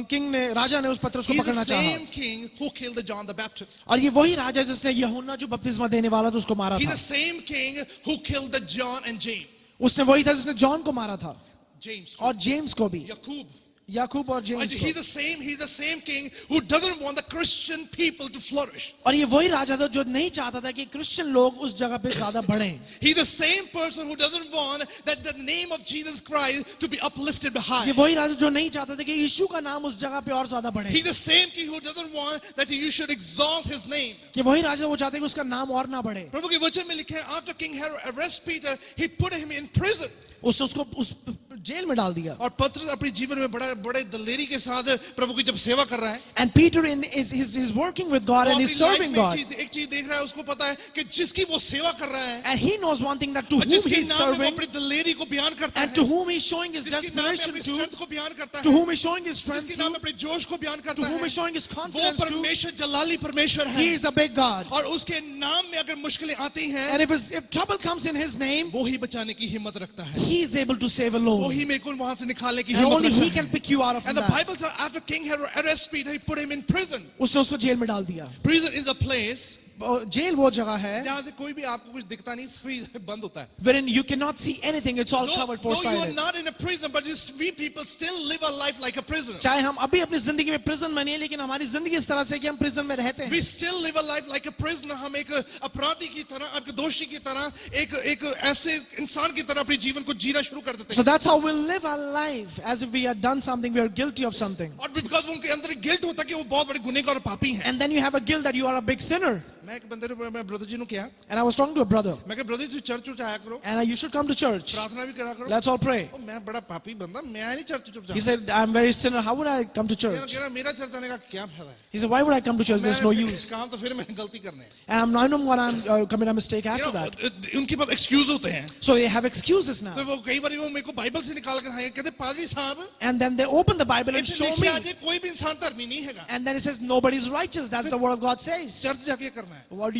किंग ने राजा ने उस पतरस को He's the पकड़ना चाहा. same king who killed John the Baptist. और ये वही राजा है जिसने यूहन्ना जो बपतिस्मा देने वाला था उसको मारा He's था. the same king who killed the John and James. उसने वही था जिसने जॉन को मारा था James, और जेम्स को भी, Jacob. याकूब और And जेम्स को. he's the same king who doesn't want the Christian people to flourish. और ये वही राजा था जो नहीं चाहता था कि क्रिश्चियन लोग उस जगह पे ज्यादा बढ़ें. He's the same person who doesn't want that the name of Jesus Christ to be uplifted ये high. वही राजा जो नहीं चाहता था कि यीशु का नाम उस जगह पे और ज्यादा बढ़े. He's the same king who doesn't want that you should exalt his name. कि वही राजा वो चाहते कि उसका नाम और ना बढ़े. प्रभु के वचन में लिखा है, after King Herod arrested Peter, he put him in prison. उसको उस जेल में डाल दिया. और पतरस अपने जीवन में बड़े दलेरी के साथ प्रभु की जब सेवा कर रहा है, And Peter is working with God वो and he's अपनी लाइफ serving में God. एक चीज देख रहा है, उसको पता है कि जिसकी वो सेवा कर रहा है And he knows one thing, that to और whom जिसके he's नाम में वो serving अपनी दलेरी को बयान करता and है, to whom he's showing his जिसके नाम में desperation अपनी to, स्ट्रेंथ को बयान करता to है, whom he's showing his strength जिसके नाम में to, अपने जोश को बयान to करता whom है, he's showing his वो confidence to, परमेश्वर जलाली परमेश्वर है. he is a big God. और उसके नाम में अगर मुश्किलें आती हैं, And if trouble comes in his name, वो ही बचाने की हिम्मत रखता है, he is able to save वो alone. ही मेरे को वहां से निकालने की And हिम्मत only he रखता can है. pick you out of And the that. Bible says after King Herod arrested Peter, he put him in prison. उसने उसको जेल में डाल दिया. Prison is a place jail वो जगह है जहां से कोई भी आपको कुछ दिखता नहीं, सभी बंद होता है. wherein you cannot see anything, it's all covered Though you are four-sided. not in a prison, but we people still live a life like a prisoner. चाहे हम अभी अपनी जिंदगी में प्रिजन में नहीं है, लेकिन हमारी जिंदगी इस तरह से कि हम प्रिजन में रहते हैं. We still live a life like a prisoner. हम एक अपराधी की तरह, एक दोषी की तरह, एक ऐसे इंसान की तरह अपने जीवन को जीना शुरू कर देते So हैं. that's how we live our life, as if we had done something, we are guilty of something. और because उनके अंदर एक गिल्ट होता है कि वो बहुत बड़े गुनहगार और पापी हैं. And then you have a guilt that you are a big sinner. मैं एक बंदे ने, मैं ब्रदर जी ने किया, And I was talking to a brother, मैं कहा ब्रदर जी चर्च उठ आया करो, and you should come to church. प्रार्थना भी करा करो. Let's all pray. ओ, मैं बड़ा पापी बंदा, मैं नहीं चर्च उठ He जाऊँ. said, I'm very sinner. How would I come to church? मेरा चर्च आने का क्या फायदा है? He said, why would I come to church? There's no मैंने use. कहा तो फिर मैंने गलती करने. And I know what I'm commit a mistake after that. उनके पास एक्सक्यूज होते हैं. So they have excuses now. तो वो कई बार वो मेरे को बाइबल से निकाल कर आए, कहते पादरी साहब And then they open the Bible and show me. आज कोई भी इंसान धर्मी नहीं हैगा. And then it says, nobody's righteous. That's the word of God says. Church जाके करना है. Why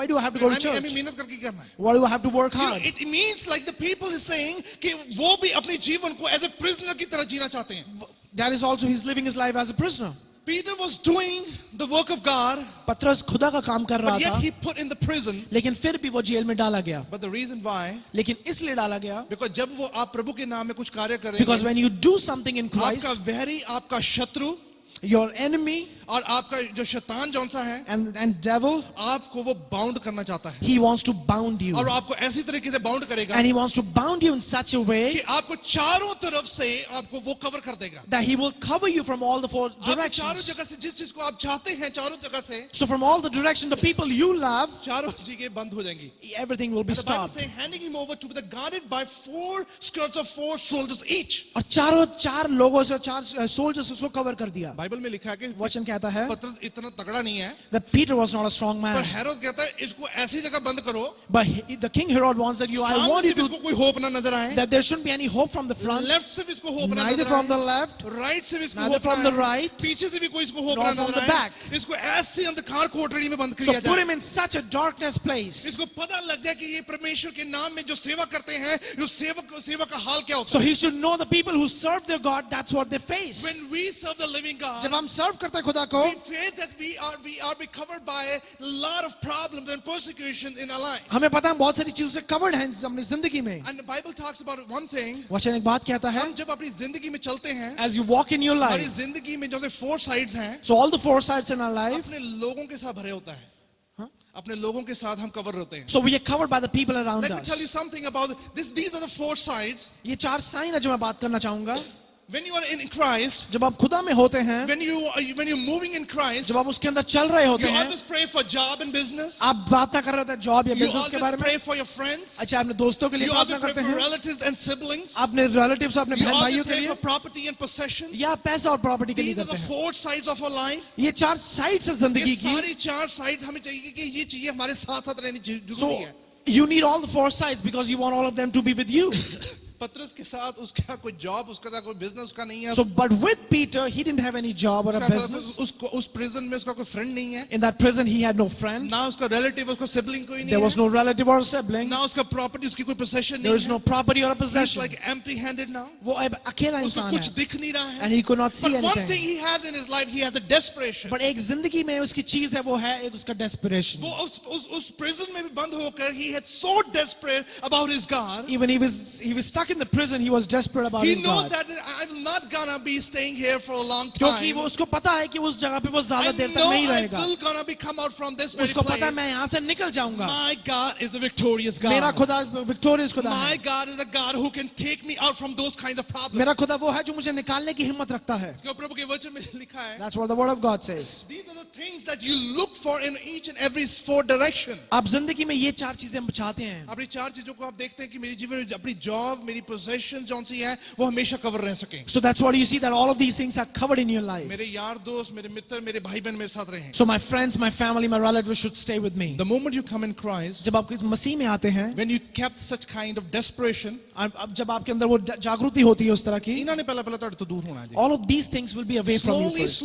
do I have to go to church? मेहनत करके करना है. Why do I have to work You know, hard? it means like the people is saying कि वो भी अपने जीवन को as a prisoner की तरह जीना चाहते हैं. That is also he's living his life as a prisoner. Peter was doing the work of God, पतरस खुदा का काम कर रहा but yet था, he put in the prison. लेकिन फिर भी वो जेल में डाला गया. But the reason why, लेकिन इसलिए डाला गया because जब वो आप प्रभु के नाम में कुछ कार्य because करेंगे, when you do something in आपका Christ, वैरी, आपका शत्रु your enemy और आपका जो शैतान जौन सा है, and devil, आपको वो बाउंड करना चाहता है. he wants to bound you. और आपको ऐसी तरीके से बाउंड करेगा And he wants to bound you in such a way कि आपको चारों तरफ से आपको वो कवर कर देगा. that he will cover you from all the four आपको चारों directions. जगह से जिस चीज को आप चाहते हैं, चारों जगह से So from all the direction, the people you love, चारों चीजें बंद हो जाएंगी. everything will be The Bible stopped. says, handing him over to be guarded by 4 skirts of 4 soldiers each. और चारों चार लोगों से, चार soldiers उसको cover कर दिया. बाइबल में लिखा है कि वचन कहता कहता है पतरस इतना तगड़ा नहीं है, that Peter was not a strong man, पर हेरोद कहता है इसको ऐसी जगह बंद करो but the king Herod wants that I सामने want से you भी to, इसको कोई होप ना नजर आए, that there shouldn't be any hope from the front, left से भी इसको होप ना neither नजर from the आए, left, राइट से भी इसको neither होप from ना the आए, right, पीछे से भी कोई इसको होप nor ना from नजर the आए, back. इसको ऐसी अंधकार कोठरी में बंद so किया put जाए, him in such a darkness place, इसको पता लग जाए कि ये परमेश्वर के नाम में जो सेवा करते हैं, जो सेवा का हाल क्या होता so है. he should know the people who serve their God, that's what they face. When we serve the living God, जब हम सर्व करते हैं खुदा को, we face that we are being covered by a lot of problems and persecution in our life. हमें पता है हम बहुत सारी चीजों से कवर्ड हैं अपनी जिंदगी में. And the Bible talks about one thing. वचन एक बात कहता है, हम जब अपनी जिंदगी में चलते हैं, as you walk in your हमारी life, जिंदगी में जो से four sides हैं, so all the four sides in our life, अपने लोगों के साथ भरे होता है. हाँ? अपने लोगों के साथ हम कवर होते हैं. so we are covered by the people around Let me tell you us. something about this. These are the four sides. ये चार साइन है जो मैं बात करना चाहूंगा. When you are in Christ, जब आप खुदा में होते हैं, when you're moving in Christ, जब आप उसके अंदर चल रहे होते you हैं, always pray for job and business. आप प्रार्थना कर रहे होते हैं जॉब या You बिजनेस के बारे always में. pray for your friends. अच्छा, अपने दोस्तों के लिए You प्रार्थना always pray करते for हैं, relatives and siblings. अपने रिलेटिव्स अपने You बहन always भाइयों के pray लिए, for property and possessions. या पैसा और प्रॉपर्टी के लिए These are करते the हैं. four sides of our life. ये चार साइड्स है ये जिंदगी की. सारी चार साइड हमें चाहिए कि ये चीजें हमारे साथ साथ रहनी so जरूरी है. you need all the four sides because you want all of them to be with you. पतरस के साथ उसका कोई जॉब, उसका कोई बिजनेस, उसका नहीं है. so but with Peter he didn't have any job or a business. उस प्रिजन में उसका कोई फ्रेंड नहीं है, In that prison he had no friend, ना उसका रिलेटिव, उसका सिबलिंग कोई there नहीं was है, no relative or sibling, ना उसका प्रॉपर्टी, उसकी कोई पोजेशन there नहीं was no है. property or a He's possession. like empty handed now. वो अब अकेला उसको इंसान कुछ है दिख नहीं रहा है. and he could not see But one thing anything. he has in his life, he has a desperation. but एक जिंदगी में उसकी चीज है, वो है एक उसका desperation. वो उस prison में भी बंद होकर he had so desperate about his God. Even he was stuck in the prison, he was desperate about He his knows God. that I'm not gonna be staying here for a long क्योंकि time. वो उसको पता है कि वो उस जगह पे वो I ज्यादा देर तक know नहीं I रहेगा. will gonna be come out from this very उसको पता है place. मैं यहाँ से निकल जाऊंगा. My God is a victorious मेरा God. खुदा विक्टोरियस खुदा My है. God is a God who can take me out from those kinds of problems. मेरा खुदा वो है जो मुझे निकालने की हिम्मत रखता है. क्यों प्रभु के वचन में लिखा है, That's what the word of God says. these are the things that you look for in each and every four direction. आप जिंदगी में ये चार चीजें हम चाहते हैं. अपनी चार चीजों को आप देखते हैं कि मेरे जीवन में अपनी जॉब, मेरी पोजीशन जौन सी है वो हमेशा कवर रह सके. So that's what you see, that all of these things are covered in your life. मेरे यार दोस्त, मेरे मित्र, मेरे भाई बहन मेरे साथ रहें. So my friends, my family, my relatives should stay with me. The moment you come in Christ, जब आप इस मसीह में आते हैं, when you kept such kind of desperation, अब जब आपके अंदर वो जागृति होती है उस तरह की, इन्होंने पहला तो दूर होना है. all of these things will be away from you first.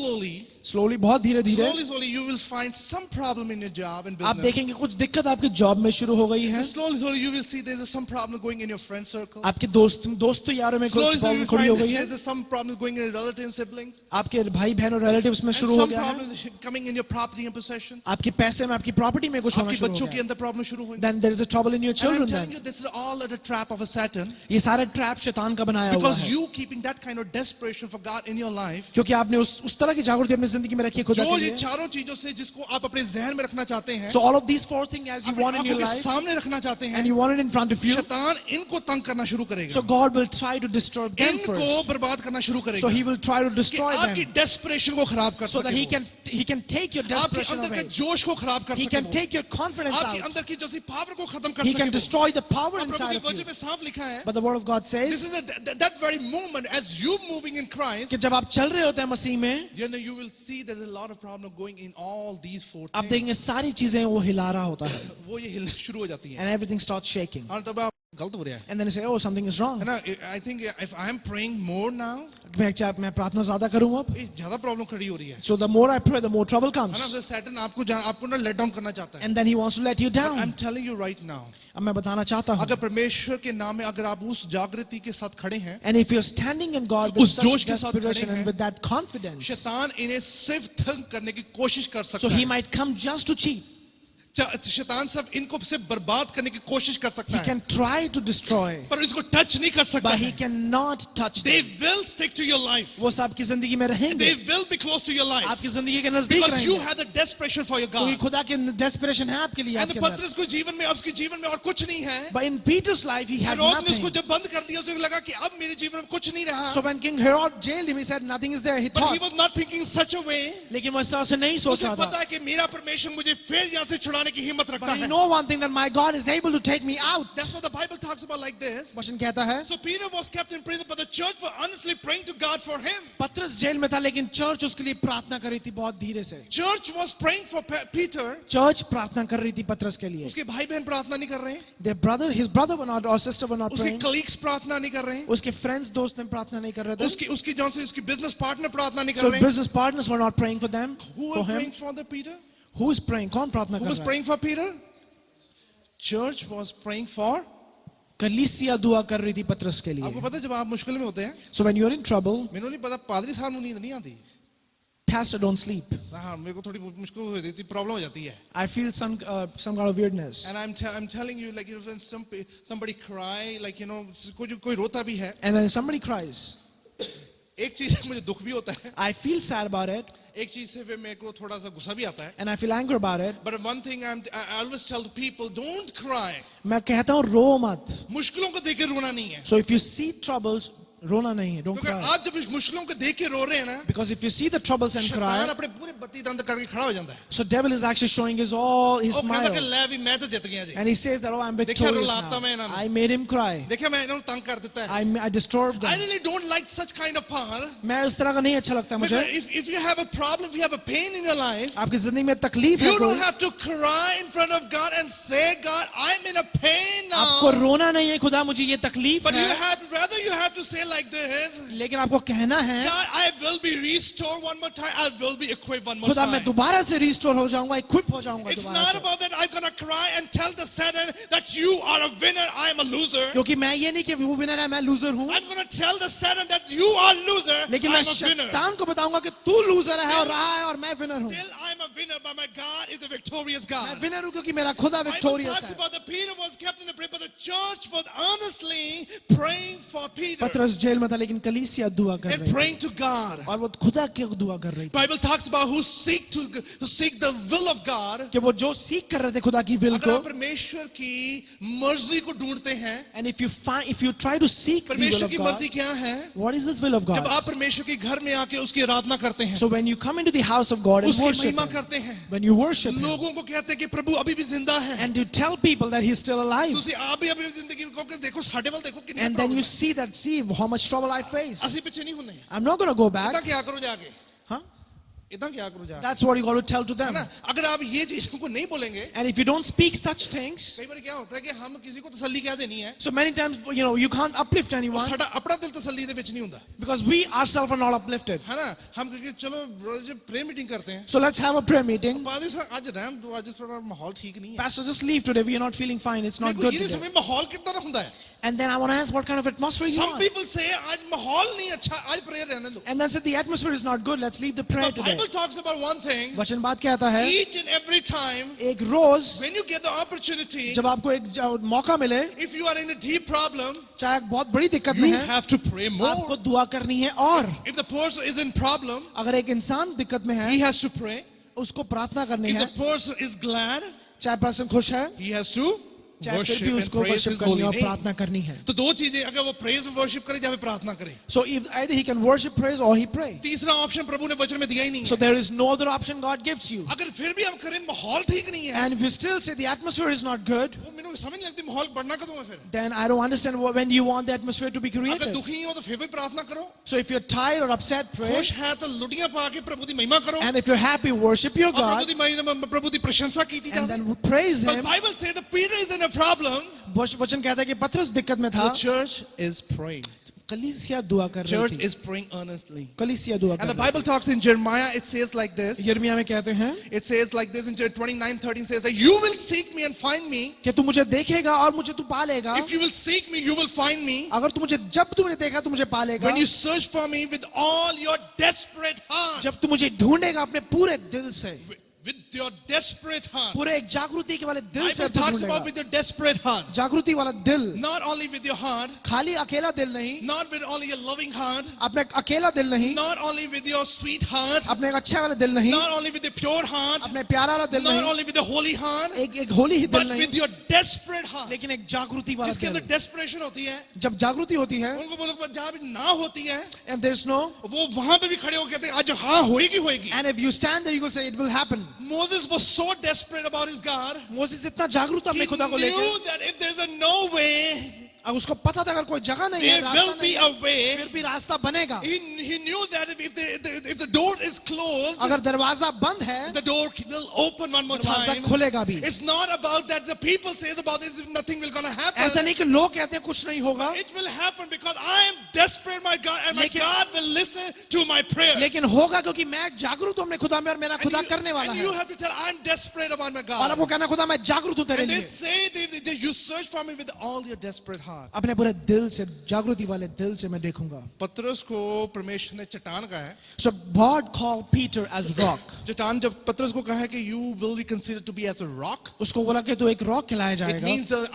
Slowly, बहुत धीरे धीरे slowly, you will find some problem in your job and आप business. देखेंगे कुछ दिक्कत आपके जॉब में शुरू हो गई है. Slowly, you will see there's some problem going in your friend circle. आपके दोस्तों यारों में कुछ Slowly, you प्रॉब्लम will खड़ी हो find गई है. there's some problems going in your relatives and siblings. आपके भाई बहन और रिलेटिव्स में And शुरू हो some गया है. problems coming in your property and possessions. आपके पैसे में, आपकी प्रॉपर्टी में कुछ होना आपके शुरू हो बच्चों गया के है. अंदर प्रॉब्लम शुरू हुई. Then there is a trouble in your And I'm children telling then. you, this is all a trap of a Satan. ये सारे ट्रैप शैतान का बनाया हुआ Because है. you keeping that kind of desperation for God in your life. क्योंकि आपने उस तरह की जागृति अपनी जिंदगी में रखी है खुदा जो के ये लिए. चारों चीजों से जिसको आप अपने जहन में रखना चाहते हैं, So all of these four things as you अपनी want in आंखों your के life सामने रखना चाहते हैं, and you want it in front of you, शैतान इनको तंग करना शुरू करेगा. so God will try to destroy them इनको first. बर्बाद करना शुरू So करेगा he will try to कि destroy आपकी them डेस्परेशन को खराब कर so that सके, he can take your आपके desperation अंदर के away. जोश को खराब कर He सके, can take your confidence आपके out. अंदर की जो सी पावर को खत्म कर He सके. can destroy the power और प्रभु inside के of you. वचन में साफ लिखा है, But the word of God this says is that very moment as you moving in Christ, कि जब आप चल रहे होते हैं मसीह में, you will see there's a lot of problem going in all these four आप things. देखेंगे सारी चीजें वो हिला रहा होता है वो ये हिलना शुरू हो जाती है and everything starts shaking. और तब आप गलत हो रहा है. And then you say, oh, something is wrong. है ना? I think if I'm praying more now, मैं प्रार्थना ज्यादा करूं अब, ये ज्यादा प्रॉब्लम खड़ी हो रही है. so the more I pray, the more trouble है ना? comes. तो सैटन आपको ना लेट डाउन करना चाहता है. And then he wants to let you I'm down. telling you right now, अब मैं बताना चाहता हूं, अगर परमेश्वर के नाम में अगर आप उस जागृति के साथ खड़े हैं, and if you're standing in God with उस such जोश के साथ desperation खड़े हैं, and with that confidence, शैतान इन्हें सिर्फ तंग करने की कोशिश कर so सकता he है. might come just to cheat. शैतान सब इनको सिर्फ बर्बाद करने की कोशिश कर सकता He है, can try to destroy, पर इसको टच नहीं कर सकता but he है. cannot touch They them. will stick to your life. वो सब आपकी जिंदगी में रहेंगे, They will be close to your life आपकी जिंदगी के नजदीक because you रहेंगे, have the desperation for your क्योंकि God. खुदा के desperation है आपके लिए, And आपके अंदर. पतरस को जीवन में उसके जीवन में और कुछ नहीं है. But in Peter's life, he had Herod ने उसको nothing. जब बंद कर दिया उसे लगा कि अब मेरे जीवन में कुछ नहीं रहा. So when King Herod jailed him, he said nothing is there. He But he thought, was not thinking such a way. लेकिन वो ऐसा नहीं उसे सोचा पता था है कि मेरा परमेश्वर मुझे फिर यहाँ से छुड़ाने निकालने की हिम्मत रखता But I है. know one thing, that my God is able to take me out. That's what the Bible talks about like this. वचन कहता है So Peter was kept in prison, but the church was honestly praying to God for him. पतरस jail में था, लेकिन church उसके लिए प्रार्थना कर रही थी बहुत धीरे से. Church was praying for Peter. Church प्रार्थना कर रही थी पतरस के लिए. उसके भाई बहन प्रार्थना नहीं कर रहे हैं. Their brother, his brother were not, or sister were not उसके praying. colleagues प्रार्थना नहीं कर रहे हैं. उसके friends, दोस्त ने प्रार्थना नहीं कर रहे थे. उसकी जौन से उसकी business partner प्रार्थना नहीं कर So रहे हैं. business partners were not praying for them. Who For was him. praying for the Peter? Who is praying? कौन प्रार्थना Who कर was रहा है? praying for Peter? Church was praying for. कलीसिया दुआ कर रही थी पतरस के आपको लिए. पता है जब आप मुश्किल में होते हैं, So when you're in trouble, मैंने नहीं पता पादरी साहब को नींद नहीं आती. pastor, don't sleep. हाँ मेरे को थोड़ी मुश्किल हो जाती है, प्रॉब्लम हो जाती है. I feel some kind of weirdness. And I'm telling you, like, when somebody cry, like, कोई रोता भी है. And when somebody cries, एक चीज से मुझे दुख भी होता है. I feel sad about it, एक चीज से फिर मेरे को थोड़ा सा गुस्सा भी आता है. and I feel anger about it. But one thing I always tell the people, don't cry. मैं कहता हूँ रो मत. मुश्किलों को देख के रोना नहीं है. So if you see troubles, रोना नहीं है. Don't क्योंकि cry. आप जब इस मुश्किलों को देख के रो रहे हैं ना, Because if you see the troubles and शैतान cry, अपने पूरे बत्ती दंद करके खड़ा हो जाता है. so devil is actually showing his all his वो कहता है कि smile, ले भी मैं तो जीत गया जी. and he says that, oh, I'm देखिए victorious रुलाता मैं now. इन्होंने. I made him cry. देखिए मैं इन्होंने तंग कर देता है. I disturbed I them. really don't like such kind of power. मैं उस तरह का नहीं अच्छा लगता मुझे. Because if you have a problem, if you have a pain in your life, आपकी जिंदगी में तकलीफ है you don't कोई, have to cry in front of God and say, God, I'm in a pain आपको now. रोना नहीं है, खुदा मुझे ये तकलीफ But you है. have to say like this, लेकिन आपको कहना है, God, I will be restored one more time. I will be equipped one more खुदा time. मैं दोबारा से रिस्टोर हो जाऊंगा, इक्विप हो जाऊंगा It's दोबारा not से. about that I'm gonna cry and tell the Satan that you are a winner, I am a loser. क्योंकि मैं ये नहीं कि वो विनर है, मैं लूजर हूँ. I'm gonna tell the Satan that you are loser, लेकिन I'm मैं a winner. शैतान को बताऊंगा कि तू लूजर है और रहा है और मैं विनर हूँ. Still I'm a winner, but my God is a victorious God. मैं विनर हूँ क्योंकि मेरा खुदा Bible विक्टोरियस talks है. about the Peter was kept in the prison, but the church was honestly praying for Peter पतरस jail में था, लेकिन कलीसिया दुआ कर and रही थी. praying to God. और वो खुदा की दुआ कर रही थी. Bible talks about who seek the will of God. कि वो जो सीख कर रहे थे खुदा की विल अगर को. आप परमेश्वर की मर्जी को ढूंढते हैं, And if you try to seek the will परमेश्वर of की God, मर्जी क्या है? what is this will of God? जब आप परमेश्वर के घर में आके उसकी आराधना करते हैं, So when you come into the house of God and उसकी worship महिमा Him, करते हैं, when you worship Him, लोगों को कहते हैं कि प्रभु अभी भी जिंदा है, and you tell people that He's still alive, तुसी आप भी अपनी जिंदगी को देखो, साढ़े वाल देखो कितनी and then you प्रॉब्लम है. see how much trouble I face. असली पीछे नहीं होने. I'm not going to go back. इतना क्या करो जाके, Huh? इतना क्या करो जाके, That's what you got to tell to है them. ना? अगर आप ये चीजों को नहीं बोलेंगे, And if you don't speak such things, कई बार क्या होता है कि हम किसी को तसल्ली क्या देनी है, so many times, you can't uplift वो anyone साडा अपना दिल तसल्ली दे विच नहीं होता, because we ourselves are not uplifted. है ना? हम कहेंगे चलो रोज प्रे मीटिंग करते हैं, So let's have a prayer meeting. पादरी साहब आज रहन दो, आज थोड़ा माहौल ठीक नहीं है. Pastor, just leave today. We are not feeling fine. It's not देखो good ये नहीं today. समझ माहौल कितना होता है. And then I want to ask, what kind of atmosphere you Some want? people say आज माहौल नहीं अच्छा, आज प्रेयर रहने दो. And then said the atmosphere is not good. Let's leave the prayer The today. Bible talks about one thing. वचन बात कहता है, Each and every time एक रोज when you get the opportunity, जब आपको एक मौका मिले, if you are in a deep problem, चाहे एक बहुत बड़ी दिक्कत में you है, have to pray more. आपको दुआ करनी है. और If the person is in problem, अगर एक इंसान दिक्कत में he है, has to pray. उसको प्रार्थना करनी If है. the person is glad, चाहे पर्सन खुश है, he has to चाहे फिर worship भी and उसको praise वर्शिप his करनी holy है और name. प्रार्थना करनी है. तो दो चीजें, अगर वो praise और worship करे या फिर प्रार्थना करे. So if either he can worship, praise, or he pray. तीसरा ऑप्शन प्रभु ने वचन में दिया ही नहीं So है. there is no other option God gives you. अगर फिर भी हम करें माहौल ठीक नहीं है, And if you still say the atmosphere is not good, वो मेरे को समझ नहीं लगती माहौल बढ़ना कदों है फिर. then I don't understand when you want the atmosphere to be अगर created. दुखी हो तो फिर भी प्रार्थना करो. So if you're tired or upset, pray. खुश है तो लुटियां पा के प्रभु की महिमा करो. And if you're happy, worship your और God. प्रभु की प्रशंसा कीती And जाए. then praise But Him. Bible says that Peter is in a problem. वचन कहता है कि पतरस दिक्कत में था. The church is praying. कलीसिया दुआ कर रही Church थी. is praying earnestly. कलीसिया दुआ कर And the रही Bible talks in Jeremiah, it says like थी. this. यिर्मयाह में कहते हैं It says like this in 29:13 says that you will seek me and find me. कि तू मुझे देखेगा और मुझे तू पालेगा. If you will seek me, you will find me. अगर तू मुझे जब तू मुझे देखा तू मुझे पालेगा. When you search for me with all your desperate heart. जब तू मुझे ढूंढेगा अपने पूरे दिल से, With your desperate heart. पूरे एक जागृति के वाले दिल से Bible तू talks ढूंढेगा. about with your desperate heart. जागृति वाला दिल, Not only with your heart, खाली अकेला दिल नहीं, not with only your loving heart, अपने अकेला दिल नहीं, not only with your sweet heart, अपने एक अच्छे वाले दिल नहीं, not only with your pure heart, अपने प्यारा वाला दिल not नहीं, only with the holy heart, एक होली ही दिल but नहीं, with your desperate heart. लेकिन एक जागृति वाला जिसके दिल. अंदर desperation होती है, जब जागृति होती है, उनको बोलो जहाँ भी ना होती है, and there is no, वो वहां पे भी खड़े होकर कहते हैं आज हाँ होएगी होएगी. and if you stand there you will say it will happen. Moses was so desperate about his God. Moses इतना जागरूक था He अपने खुदा को लेकर, knew that if there's a no way, अब उसको पता था अगर कोई जगह नहीं है, there रास्ता will नहीं be है, a way. फिर भी रास्ता बनेगा. He knew that if the door is closed, अगर दरवाजा बंद है, the door will open one more दरवाजा time. खुलेगा भी. It's not about that the people says about it, nothing will gonna happen. ऐसा नहीं कि लोग कहते हैं कुछ नहीं होगा, It will happen because I am desperate, my God, and my लेकिन- God will listen to my prayers. लेकिन होगा क्योंकि मैं जागरूक हूं अपने खुदा में और मेरा And खुदा you, करने वाला and है. you have to tell, I'm desperate about my और God. आपको कहना खुदा मैं जागरूक हूं तेरे And they लिए, say, you search for me with all your desperate heart. अपने पूरे दिल से, जागृति वाले दिल से मैं देखूंगा. पतरस को परमेश्वर ने चट्टान कहा है. So God called Peter as rock. चट्टान जब पतरस को कहा है कि you will be considered to be as a rock, उसको बोला कि तू एक रॉक खिलाया it जाएगा. means that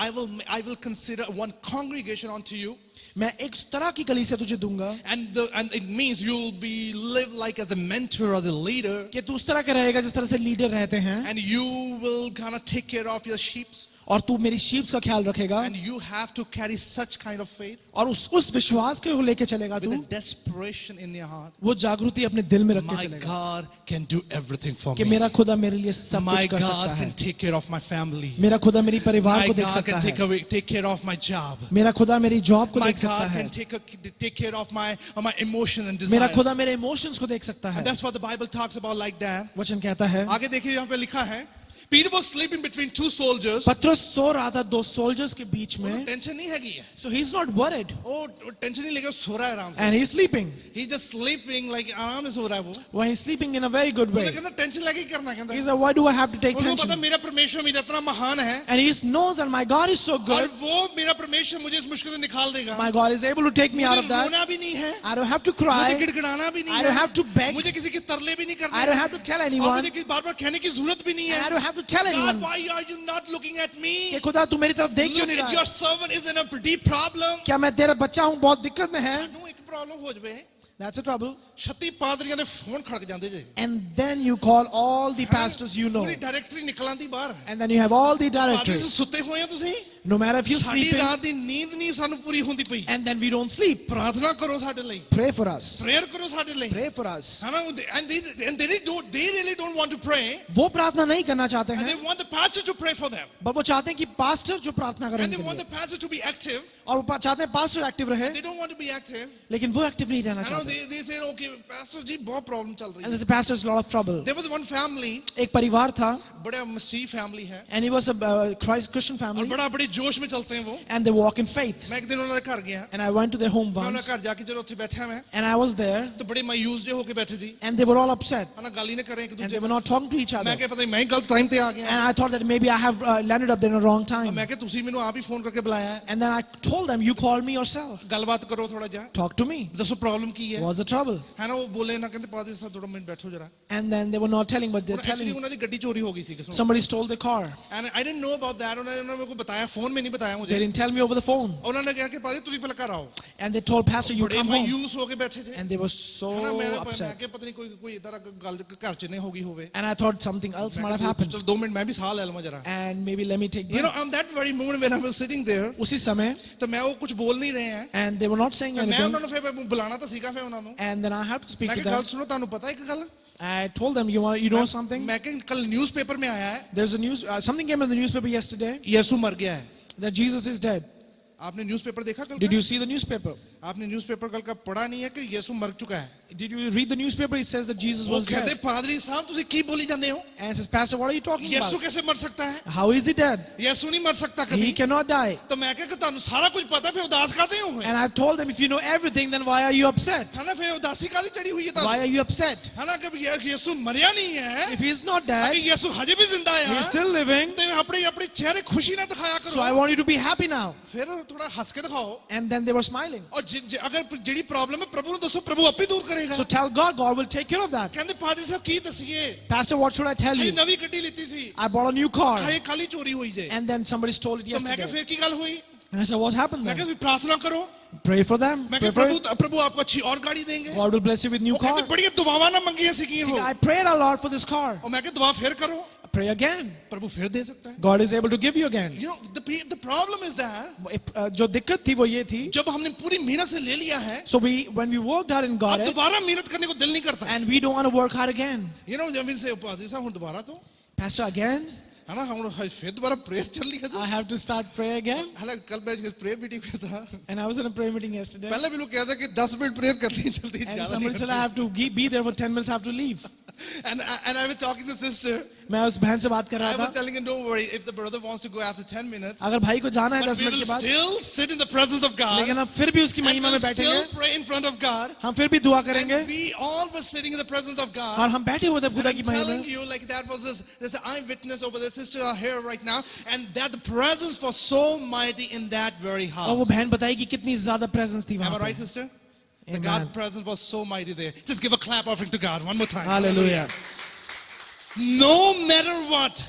I will consider one congregation unto you, मैं एक तरह की कलीसिया तुझे दूंगा and it means you will be live like as a mentor or as a leader, कि तू उस तरह के रहेगा जिस तरह से लीडर रहते हैं, and you will kind of take care of your sheep, और तू मेरी शीप्स का ख्याल रखेगा, and you have to carry such kind of faith और उस विश्वास के को लेके चलेगा with तू, a desperation in your heart. वो जागृति अपने दिल में रख के My चलेगा God can do everything for कि me. मेरा खुदा मेरे लिए सब My कुछ कर सकता God है. can take care of my family. मेरा खुदा मेरी परिवार My को देख God सकता can है. take care of my job. मेरा खुदा मेरी जॉब को My देख सकता God है. can take care of my emotions and मेरा desires. खुदा मेरे इमोशंस को देख सकता है. And that's what the Bible talks about like that. वचन कहता है, आगे देखिए यहाँ पे लिखा है, Peter was sleeping between two soldiers. पतरस सो रहा था दो सोल्जर्स के बीच में. टेंशन नहीं हैगी है. So he's not worried ओ टेंशन नहीं लेके सो रहा है आराम से. and he's sleeping. He's just sleeping like आराम से सो रहा है वो. Well, he's sleeping in a very good way. वो कहता टेंशन लेके ही करना कहता He है. said, why do I have to take उसको पता tension? मेरा परमेश्वर मेरा इतना महान है And he knows that my God is so और good. वो मेरा परमेश्वर मुझे इस मुश्किल से निकाल देगा. My God is able to take me out of मुझे that. रोना भी नहीं है. I don't have to मुझे cry. गिड़गिड़ाना भी नहीं I है. don't have to beg. मुझे किसी की तरले भी नहीं करने I don't हैं. have to tell और anyone. मुझे बार-बार कहने की जरूरत भी नहीं And I है. don't have to tell God, anyone. why are you not looking at me? कि खुदा तू मेरी तरफ देख क्यों Look नहीं at रहा your है? servant is in a deep problem. क्या मैं तेरा बच्चा हूँ बहुत दिक्कत में है? ਨੂੰ ਇੱਕ ਪ੍ਰੋਬਲਮ ਹੋ ਜਵੇ That's a trouble. 36 ਪਾਦਰੀਆਂ ਦੇ ਫੋਨ ਖੜਕ ਜਾਂਦੇ ਜੇ. And then you call all the pastors you know. ਪੂਰੀ ਡਾਇਰੈਕਟਰੀ ਨਿਕਲਾਂ ਦੀ ਬਾਹਰ. And then you have all the ਪਾਦਰੀ directors. ਸੁੱਤੇ ਹੋਏ ਆ ਤੁਸੀਂ. No matter if you're ਸਾਡੀ sleeping, ਰਾਤ ਦੀ ਨੀਂਦ ਨਹੀਂ ਸਾਨੂੰ ਪੂਰੀ ਹੁੰਦੀ ਪਈ. and then we don't sleep. ਪ੍ਰਾਰਥਨਾ ਕਰੋ ਸਾਡੇ ਲਈ. Pray for us. ਪ੍ਰੇਅਰ ਕਰੋ ਸਾਡੇ ਲਈ. Pray for us. ਹੈ ਨਾ and they really don't want to pray वो प्रार्थना नहीं करना चाहते and हैं, they want the pastor to pray for them but वो चाहते हैं कि पास्टर जो प्रार्थना करें and they उनके want लिए. the pastor to be active. और वो चाहते हैं पास्टर एक्टिव रहे, They don't want to be active. लेकिन वो एक्टिव नहीं रहना I know चाहते. they say okay pastor जी बहुत प्रॉब्लम चल रही And है. there's a pastor's lot of trouble. There was one family, एक परिवार था, बड़ा मसीह फैमिली है and he was a Christian और family, बड़ा बड़े जोश में चलते हैं वो. and they walk in faith. मैं एक दिन उन्होंने घर गया. And I went to their home मैं उन्हें once, घर जाके चलो उत्थे बैठा मैं and I was there, तो बड़े मायूस जे होके बैठे जी. and they were all upset, है ना गाली ने करे एक and दूसरे they को. were not talking to each other. मैं क्या पता नहीं मैं गलत टाइम पे आ गया. And I thought that maybe I have landed up there in the wrong time. मैं क्या तुसी मेनू आप ही फोन करके बुलाया है. And then I told them, you called me yourself. गलबात करो थोड़ा जा. Talk to me. दसो प्रॉब्लम की है. What's the trouble? है ना वो बोले ना कहते पादरी साहब थोड़ा मिनट बैठो जरा. And then they were not telling, but they're telling actually me. उन्हों दी गड्डी चोरी हो गई सी किसों. Somebody stole the car. And I didn't know about that. उन्होंने मेरे को बताया फोन में नहीं बताया They मुझे. didn't tell me over the phone. उन्होंने कहा कि पादरी तुसी पहले घर आओ. And they told Pastor, you बड़े come home. मायूस होके बैठे थे. And they were so है ना मैं upset. क्या पता नहीं कोई इधर गल घर च नहीं होगी होवे. And I thought something else might have happened. चल 2 मिनट मैं भी साह ले लूं जरा. And maybe let me take You know, breath. on that very moment when I was sitting there, उसी समय, तो मैं वो कुछ बोल नहीं रहे हैं. and they were not saying मैं anything. उन्होंने फिर बुलाना तो सीखा फिर उन्होंने. And then I had to speak मैं to कि गल them. सुनो तानु पता है एक गल. I told them, you know something? मैं कि कल न्यूज़पेपर में आया है. There's a news, something came in the newspaper yesterday यीशु मर गया है. that Jesus is dead. आपने न्यूज़पेपर देखा कल Did का? you see the newspaper? आपने न्यूज़पेपर कल का पढ़ा नहीं है कि यीशु मर चुका है. Did you read the newspaper? It says that Jesus वो was dead. कहते पादरी साहब तुसी की बोली जाने हो. And it says, Pastor, what are you talking Yeshu about? कैसे मर सकता है. How is he dead? यीशु नहीं मर सकता He कभी. cannot die. तो मैं क्या कि तानु सारा कुछ पता है फिर उदास काते हो. And I told them, if you know everything, then why are you upset? है ना फिर उदासी काली चढ़ी हुई है Why तानु. are you upset? है ना कि यीशु मरिया नहीं है. If he's not dead, कि यीशु हजे भी जिंदा है. he's still living. तो अपने अपने चेहरे खुशी ना दिखाया So I करो. want you to be happy now. फिर थोड़ा हंस के दिखाओ. And then they were smiling. और अगर जेडी प्रॉब्लम है प्रभु ने दसो प्रभु आपे दूर करेगा. So tell God, God will take care of that. कहंदे पादरी साहब की दसिए. Pastor, what should I tell ये you? नवी गड्डी लीती सी. I bought a new car. काहे खाली चोरी हुई जे. And then somebody stole it तो मैं क्या yesterday. फिर की गल हुई. And I said, what happened मैं then? क्या प्रार्थना करो. Pray for them. मैं Pray क्या for प्रभु it. प्रभु आपको अच्छी और गाड़ी देंगे. God will bless you with new वो car. कहते बड़ी दुआवां ना मंगियां सी की See, हो. I prayed a lot for this car. और मैं क्या दुआ फिर करो. Pray again. प्रभु फिर दे सकता है. God is able to give you again. You know the problem is that जो दिक्कत थी वो ये थी, जब हमने पूरी मेहनत से ले लिया है, so when we worked hard and got अब it, दोबारा मेहनत करने को दिल नहीं करता. and we don't want to work hard again. You know, जब इनसे पादरी साहब हम दोबारा तो Pastor, again है ना, हम फिर दोबारा प्रेयर चल रही है. I have to start prayer again. हालांकि कल मैं प्रेयर मीटिंग में था. And I was in a prayer meeting yesterday, पहले भी लोग कहते कि 10 मिनट प्रेयर करनी है, जल्दी and ज्यादा someone नहीं said I have to be there for 10 minutes, I have to leave. And I was talking to sister. मैं उस बहन से बात कर I रहा was था, telling him, don't worry, if the brother wants to go after 10 minutes, अगर भाई को जाना है but 10 we मिनट will के बाद, still sit in the presence of God, लेकिन हम फिर भी उसकी and महिमा we'll में बैठेंगे, still pray in front of God. हम फिर भी दुआ करेंगे, And we all were sitting in the presence of God. और हम बैठे हुए थे And खुदा I'm की महिमा telling में. you, like that was there's an eyewitness over there, sister are here right now, and that the presence was so mighty in that very और वो house. बहन बताई कि कितनी ज्यादा presence थी Am I वहाँ पे. right, sister? The Amen. God presence was so mighty there. Just give a clap offering to God one more time. Hallelujah. No matter what,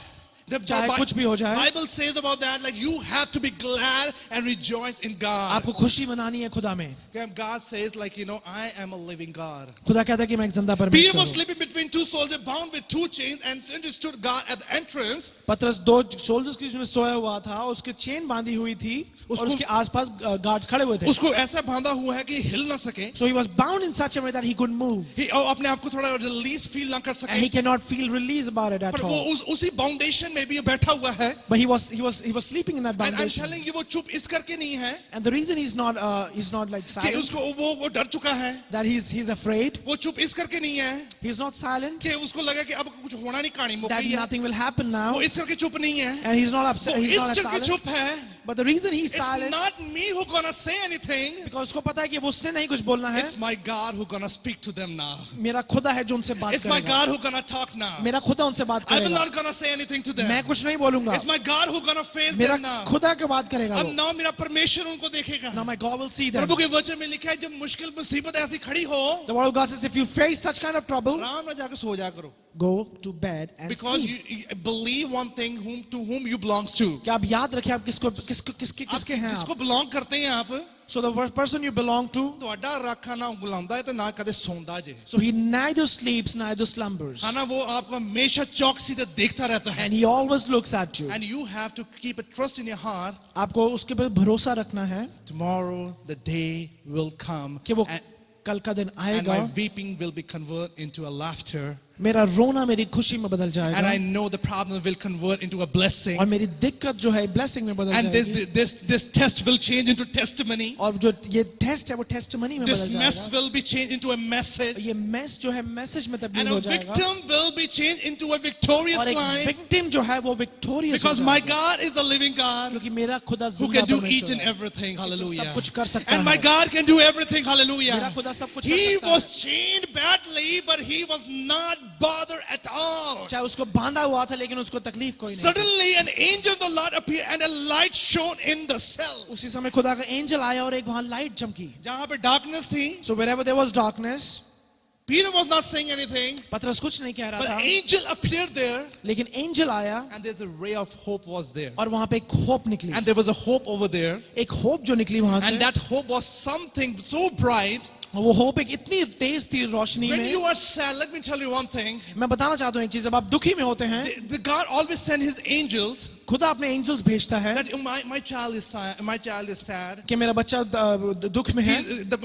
the चाहे कुछ भी हो जाए, Bible says about that, like you have to be glad and rejoice in God. आपको खुशी मनानी है खुदा में. Okay, God says, like, you know, I am a living God. खुदा कहता है कि मैं एक जिंदा Peter परमेश्वर was हूँ. sleeping between two soldiers, bound with two chains, and understood God at the entrance. पतरस दो सोल्जर्स के बीच में सोया हुआ था, उसके चेन बांधी हुई थी और उसके आसपास गार्ड्स खड़े हुए थे. उसको ऐसा बांधा हुआ है कि हिल ना सके. So he was bound in such a way that he couldn't move, और अपने आप को थोड़ा रिलीज फील ना कर and सके. he cannot feel release about it at पर वो all. उसी फाउंडेशन में भी बैठा हुआ है. But he was sleeping in that And I'm foundation. telling you, वो चुप इस करके नहीं है And the reason he's not like कि silent, उसको वो डर चुका है. that he's afraid. वो चुप इस करके नहीं है He's not silent, कि उसको लगा कि अब कुछ होना नहीं, कहानी मुक that गई है. nothing will happen now. वो इस करके चुप नहीं है. And he's not upset. वो He's इस not करके silent. चुप है. But the reason he's It's silent, not me who gonna say anything. because उसको पता है कि वो उसने नहीं कुछ बोलना है. It's my God who gonna speak to them now. मेरा खुदा है जो उनसे बात It's my करेगा. God who gonna talk now. मेरा खुदा उनसे बात I will करेगा. not gonna say anything to them. मैं कुछ नहीं बोलूंगा. It's my God who gonna face मेरा them now. खुदा के बात करेगा अब वो. now मेरा परमेश्वर उनको देखेगा. Now my God will see them. प्रभु के वचन में लिखा है जब मुश्किल मुसीबत ऐसी खड़ी हो, The word of God says, if you face such kind of trouble, आराम ना जाकर सो जा करो. go to bed and Because sleep. you believe one thing to whom you belongs to. क्या आप याद रखें आप किसके हैं जिसको आप? belong करते हैं आप, So the person you belong to, ਤੁਹਾਡਾ ਰੱਖਾ ਨਾ ਗੁਲਾਮਦਾ ਹੈ ਤੇ ਨਾ ਕਦੇ ਸੌਂਦਾ ਜੇ. so he neither sleeps neither slumbers, है ना, वो आपको हमेशा चौकसी से देखता रहता है. and he always looks at you. And you have to keep a trust in your heart. आपको उसके पर भरोसा रखना है Tomorrow the day will come कि वो and, कल का दिन and my आएगा, weeping will be converted into a laughter. मेरा रोना मेरी खुशी में बदल And I जाएगा, know the problem will convert into a blessing. और मेरी दिक्कत जो है ब्लेसिंग में बदल And जाएगी, this test will change into testimony. और जो ये टेस्ट है वो टेस्टिमनी में This बदल mess जाएगा, will be changed into a message. ये मैस जो है मैसेज में तब्दील And हो a जाएगा, victim will be changed into a victorious और एक life. विक्टिम जो है वो victorious Because my God is a living God क्योंकि मेरा खुदा who जिंदा can do each परमेश्वर and है, everything. Hallelujah. सब कुछ कर सकता And my है. God can do everything. Hallelujah. मेरा खुदा सब कुछ कर He सकता was है. chained badly, but he was not bothered at all. चाहे उसको बांधा हुआ था लेकिन उसको तकलीफ कोई नहीं थी. Suddenly an angel of the Lord appeared and a light shone in the cell. उसी समय खुदा का एंजल आया और एक वहां लाइट चमकी. जहां पे darkness थी, So wherever there was darkness, Peter was not saying anything, पतरस कुछ नहीं कह रहा but था, an angel appeared there लेकिन एंजल आया and there's a ray of hope was there. और वहां पे एक होप निकली. And there was a hope over there. एक होप जो निकली वहां And से, that hope was something so bright. वो होप एक इतनी तेज थी रोशनी When में. you are sad, let me tell you one thing. मैं बताना चाहता हूँ एक चीज, जब आप दुखी में होते हैं, The God always send his angels खुदा अपने एंजल्स भेजता है that my child is sad. कि मेरा बच्चा दुख में है,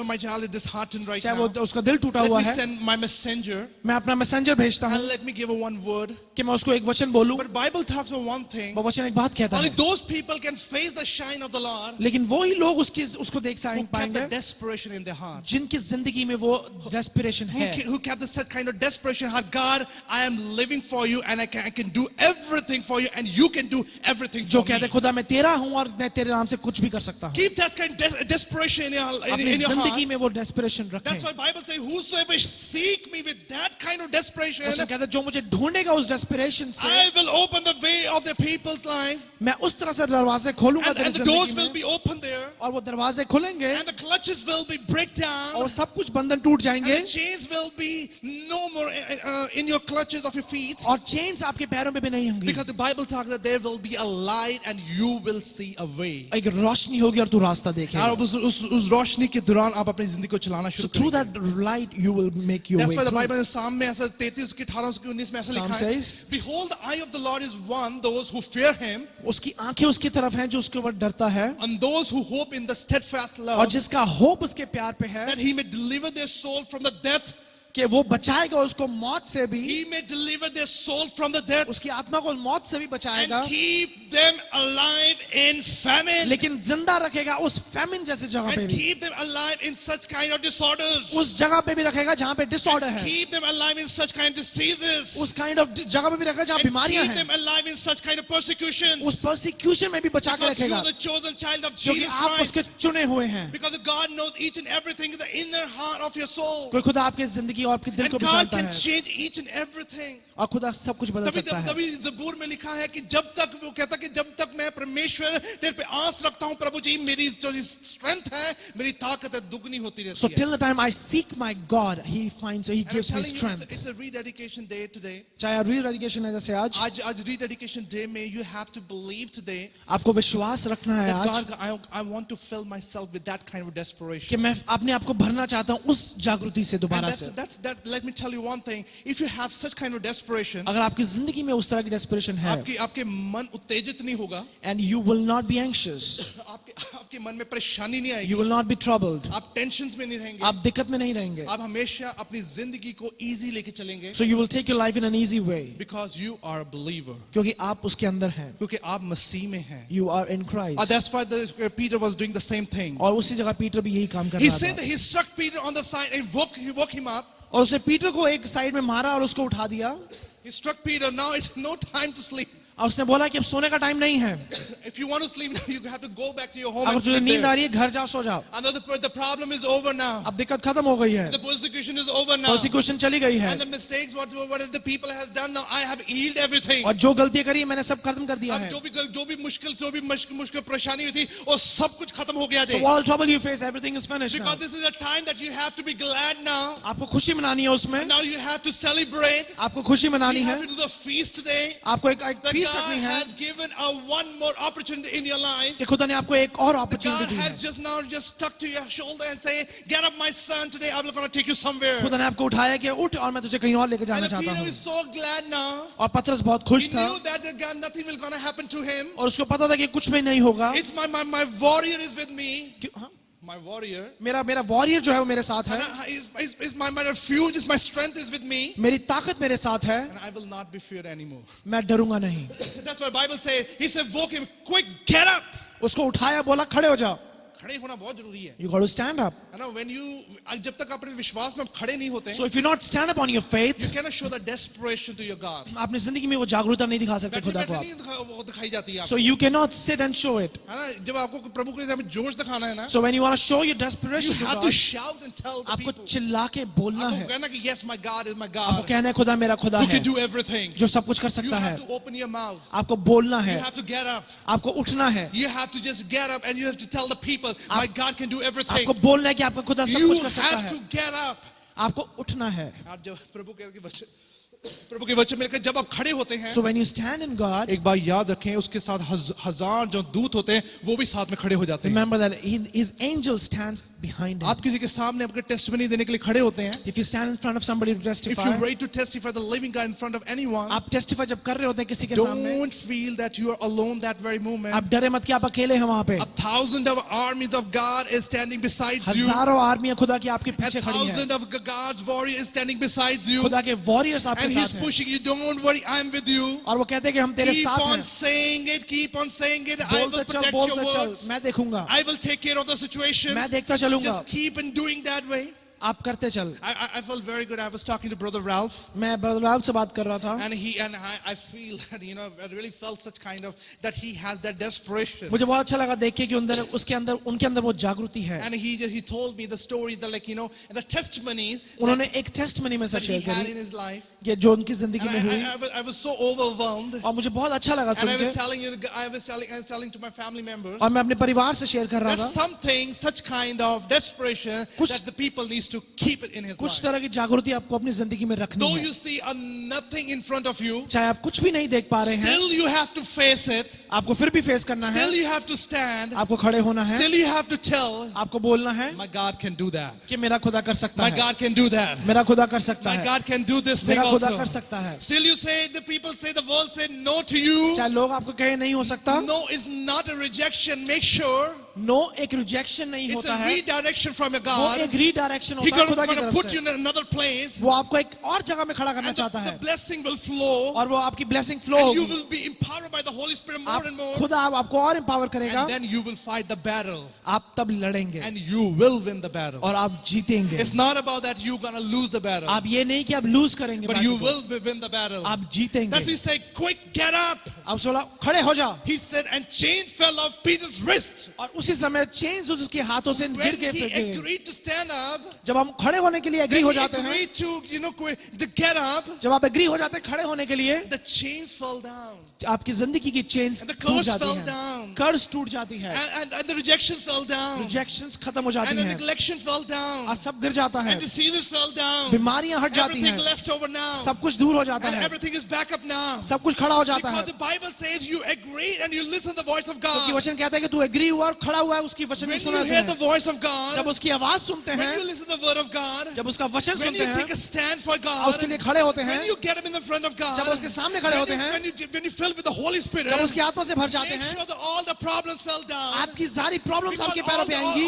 My child is disheartened right चाहे now. वो उसका दिल टूटा Let हुआ me है, send my messenger मैं अपना मैसेंजर भेजता and हूँ let me give her one word. कि मैं उसको एक वचन बोलूं. But Bible talks about one thing. वो वचन एक बात कहता Only है, those people can face the shine of the Lord लेकिन वही लोग उसको देख who kept the पाएंगे desperation in their heart. जिनकी जिंदगी में वो रेस्पिरेशन है, Who kept the such kind of desperation heart. God, I am living for you and I can do everything for you and you can do everything जो for me. कहते खुदा मैं तेरा हूं और मैं तेरे नाम से कुछ भी कर सकता हूं. Keep that kind of desperation in अपनी your जिंदगी heart. में वो डेस्पिरेशन रखें. That's why Bible says, whosoever seek me with that kind of desperation, वचन कहता है जो मुझे ढूंढेगा उस डेस्पिरेशन से, I will open the way of the people's life. मैं उस तरह से दरवाजे खोलूंगा तेरी And the doors जिंदगी will में, be open there. और वो दरवाजे खुलेंगे and the clutches will be break down और सब कुछ बंधन टूट and जाएंगे the chains will be no more in your clutches of your feet, और चेन्स आपके पैरों में भी नहीं होंगी because the Bible talks that there will be a light and you will see a way. एक रोशनी होगी और तू रास्ता और देखेगा अब उस रोशनी के दौरान आप अपनी जिंदगी को चलाना so शुरू through करेंगे. that light you will make your That's way why the through. Bible in Psalm में ऐसा 33 के 18 के 19 में ऐसा Psalm लिखा है, says, behold the eye of the Lord is one those who fear him उसकी आंखें उसकी तरफ हैं जो उसके ऊपर डरता है and those who hope in the steadfast और love, जिसका होप उसके प्यार पे है that he may deliver their soul from the death, कि वो बचाएगा उसको मौत से भी he may deliver their soul from the death उसकी आत्मा को मौत से भी बचाएगा and keep them alive in famine लेकिन जिंदा रखेगा उस फैमिन जैसे जगह पे and भी keep them alive in such kind of disorders, उस जगह पे भी रखेगा जहाँ पे डिसऑर्डर है keep them alive in such kind of diseases, उस काइंड ऑफ जगह पे भी रखेगा जहाँ and बीमारियां keep हैं them alive in such kind of persecutions, उस परसिक्यूशन में भी बचा के because you रखेगा are the chosen child of क्योंकि Jesus आप उसके Christ, चुने हुए हैं because God knows each and everything in the inner heart of your soul, कोई खुदा आपकी जिंदगी और आपके दिल and को भी God जानता can है change each and everything. और खुदा सब कुछ बदल तभी सकता है तभी ज़बूर में लिखा है कि जब तक वो कहता कि जब तक मैं परमेश्वर तेरे पे आस रखता हूँ प्रभु जी, मेरी जो स्ट्रेंथ है, मेरी ताकत है, दुगनी होती रहती So है. till the time I seek my God, He finds, He And I'm gives me telling you, strength. it's a rededication day today. चाहे rededication है जैसे आज rededication day में you have to believe today आपको विश्वास रखना है that आज God, I want to fill myself with that kind of कि desperation. मैं अपने आप को भरना चाहता हूँ उस जागृति से And दोबारा से that. Let me tell you one thing. If you have such kind of desperation, अगर आपकी जिंदगी में उस तरह की desperation है आपके मन उत्तेजित नहीं होगा, and you will not be anxious, आपके मन में परेशानी नहीं आएगी, you will not be troubled, आप टेंशन्स में नहीं रहेंगे, आप दिक्कत में नहीं रहेंगे, आप हमेशा अपनी जिंदगी को इजी लेके चलेंगे, so you will take your life in an easy way because you are a believer, क्योंकि आप उसके अंदर हैं, क्योंकि आप मसीह में हैं. you are in Christ. That's why Peter was doing the same thing. और उसी जगह पीटर भी यही काम कर He रहा said था that he struck Peter on the side and woke him up. और उसने पीटर को एक साइड में मारा और उसको उठा दिया He struck Peter. Now it's no time to sleep. और उसने बोला कि अब सोने का टाइम नहीं है If you want to sleep now, you have to go back to your home अगर and तुझे sleep नींद आ there. रही है घर जाओ सो जाओ The problem is over now. अब दिक्कत खत्म हो गई है The persecution is over now. Prosecution चली गई है And the mistakes, what the people has done now, I have healed everything. और जो गलतियां करी मैंने सब खत्म कर दिया अब है जो भी मुश्किल परेशानी हुई थी, वो सब कुछ खत्म हो गया so थे. all trouble you face everything is finished now Because this is a time that you have to be glad now. आपको खुशी मनानी है उसमें And now you have to celebrate. आपको खुशी मनानी You है have to do the feast today. आपको एक That फीस्ट God रखनी है has given one more opportunity in your life. कि खुदा ने आपको एक और That अपॉर्चुनिटी God दी है has just stuck to your shoulder and say, get up my son, today I'm going to take you somewhere. खुदा ने आपको उठाया कि उठ और मैं तुझे कहीं और लेके And जाना Peter चाहता हूँ is so glad now. और पतरस बहुत He खुश था knew that God, nothing will going to happen to him. और उसको पता था कि कुछ भी नहीं होगा It's my warrior is with me. हाँ, My warrior. मेरा वॉरियर जो है वो मेरे साथ है And is my refuge, is my strength is with me. मेरी ताकत मेरे साथ है And I will not be feared anymore. मैं डरूंगा नहीं That's what the Bible says. He said, woke him, quick, get up. उसको उठाया बोला खड़े हो जाओ खड़े होना बहुत जरूरी है. you got to stand up है ना? When you जब तक अपने विश्वास में आप खड़े नहीं होते, so if you not stand up on your faith you cannot show the desperation to your God. अपनी जिंदगी में वो जागरूकता नहीं दिखा सकते बैठे खुदा को बैठे आप नहीं वो दिखाई जाती है so आपको. you cannot sit and show it है ना? जब आपको प्रभु के सामने जोश दिखाना है ना, so when you want to show your you desperation to have God to shout and tell the आपको people. चिल्ला के बोलना आपको है कहना कि yes, my God is my आपको God. कहना है खुदा मेरा खुदा Who है can do everything. जो सब कुछ कर You सकता है have to open your mouth. आपको बोलना You है have to get up. आपको उठना है You have to just get up and you have to tell the people, my God can do everything. आपको बोलना है कि आपका खुदा सब You कुछ कर सकता have है to get up. आपको उठना है आप जब प्रभु के वचन मिलकर जब आप खड़े होते हैं, so when you stand in God एक बार याद रखें उसके साथ हजार जो दूत होते हैं वो भी साथ में खड़े हो जाते हैं. remember that his angel stands behind him आप किसी के सामने अपने टेस्टिमनी देने के लिए खड़े होते हैं. if you stand in front of somebody to If testify you're ready to testify the living God in front of anyone, आप testify जब कर रहे होते हैं किसी के सामने don't feel that you are alone that very moment. आप डरे मत कि आप अकेले हैं वहां पे 1,000 of armies of God is standing beside you. हजारों आर्मियां खुदा की आपके पीछे खड़ी हैं 1,000 of God's warrior is standing beside you. खुदा के वॉरियर्स आपके And he's साथ हैं pushing you. Don't worry, I'm with you. और वो कहते हैं कि हम तेरे Keep साथ on हैं saying it. Keep on saying it. I will बोलते चल protect your बोलते चल words. मैं देखूंगा I will take care of the situations. मैं देखता चलूंगा Just keep on doing that way. आप करते चल। I felt very good. I was talking to Brother Ralph, मैं ब्रदर राव से बात कर रहा था, and I feel that I really felt such kind of that he has that desperation. मुझे बहुत अच्छा लगा देख के कि उनके अंदर वो जागृति है। And he told me the stories that and the testimonies उन्होंने एक टेस्टमनी में से that he शेयर had करी in his life. कि जो उनकी जिंदगी And में हुई, I was so overwhelmed. और मुझे बहुत अच्छा लगा And सुन I was के, telling to my family members और मैं अपने परिवार से शेयर कर रहा that था something, such kind of desperation that the people needs to keep it in his कुछ life. तरह की जागृति आपको अपनी जिंदगी में रखनी Though है। you see nothing in front of you, चाहे आप कुछ भी नहीं देख पा रहे हैं, still you have to face it. आपको फिर भी फेस करना है, Still you have to stand. आपको खड़े होना है, Still you have to tell, आपको बोलना है my God can do that. कि मेरा खुदा कर सकता My है, God can do that. मेरा खुदा कर सकता My है, God can do this thing मेरा खुदा also. कर सकता है। Still you say, the people say, the world say no to you. चाहे लोग आपको कहे नहीं हो सकता, No is not a rejection. Make sure no एक रिजेक्शन नहीं it's होता a है, redirection from your वो God. एक रीडायरेक्शन He's होता है खुदा की going to तरफ put से। you in another place. वो आपको एक और जगह में खड़ा करना And चाहता the है, blessing will flow. और वो आपकी ब्लेसिंग फ्लो And you होगी, will be empowered by the Holy Spirit more and more. खुदा आपको और एम्पावर करेगा, And then you will fight the battle. आप तब लड़ेंगे And you will win the battle. और आप जीतेंगे। It's not about that you're going to lose the battle. आप ये नहीं कि आप लूज करेंगे, But battle you को, will win the battle. आप जीतेंगे। That's why he said, quick, get up. आप सोला खड़े हो जा, He said, and chain fell off Peter's wrist. और उसी समय चेन्स उसके हाथों से गिर When के he फिर गए। agreed to stand up, जब हम खड़े होने के लिए एग्री when हो he जाते हैं, agreed to get up, जब आप एग्री हो जाते हैं खड़े होने के लिए, the chains fell down. आपकी जिंदगी की चेन्स And the टूट curse जाती fell हैं, down. कर्ज टूट जाती है, And the rejection fell down. Rejections खत्म हो And जाती the हैं, neglection fell down. और सब गिर जाता है, And diseases fell down. बीमारियां हट जाती Everything हैं, left over now. सब कुछ दूर हो जाता And है, everything is back up now. सब कुछ खड़ा हो जाता है, Because the Bible says you agreed and you listen to the voice of क्योंकि God. वचन कहता है कि तू एग्री हुआ और खड़ा हुआ है, उसकी वचन When की you सुना hear the है, voice of God, जब उसकी आवाज सुनते when हैं, you listen to the word of God, जब उसका वचन when सुनते you हैं, take a stand for और God, उसके लिए खड़े होते हैं, when you get him in the front of God, जब उसके सामने खड़े होते हैं, when you fill with the Holy Spirit, जब उसकी आत्मा से भर जाते make हैं, sure that all the problems fell down. आपकी सारी प्रॉब्लम्स Because आपके पैरों पे आएंगी,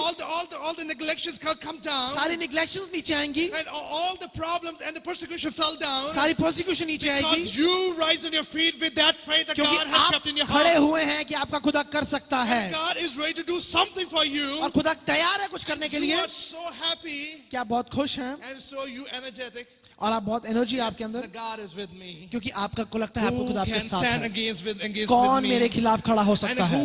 all the neglections come down. सारी निग्लेक्शंस नीचे आएंगी, And all the problems and the persecution fell down. सारी प्रोसिक्यूशन नीचे आएगी, Because you rise on your feet with that faith that क्योंकि God has आप kept in your खड़े heart. हुए हैं कि आपका खुदा कर सकता है, God is ready to do something for you. और खुदा तैयार है कुछ करने के You लिए। are so happy क्या आप बहुत खुश हैं and so you energetic. और आप बहुत एनर्जी आपके The अंदर, God is with me. क्योंकि आपका को लगता है आपको Who खुदा आपके can साथ stand है, against कौन with मेरे me? खिलाफ खड़ा हो And सकता है,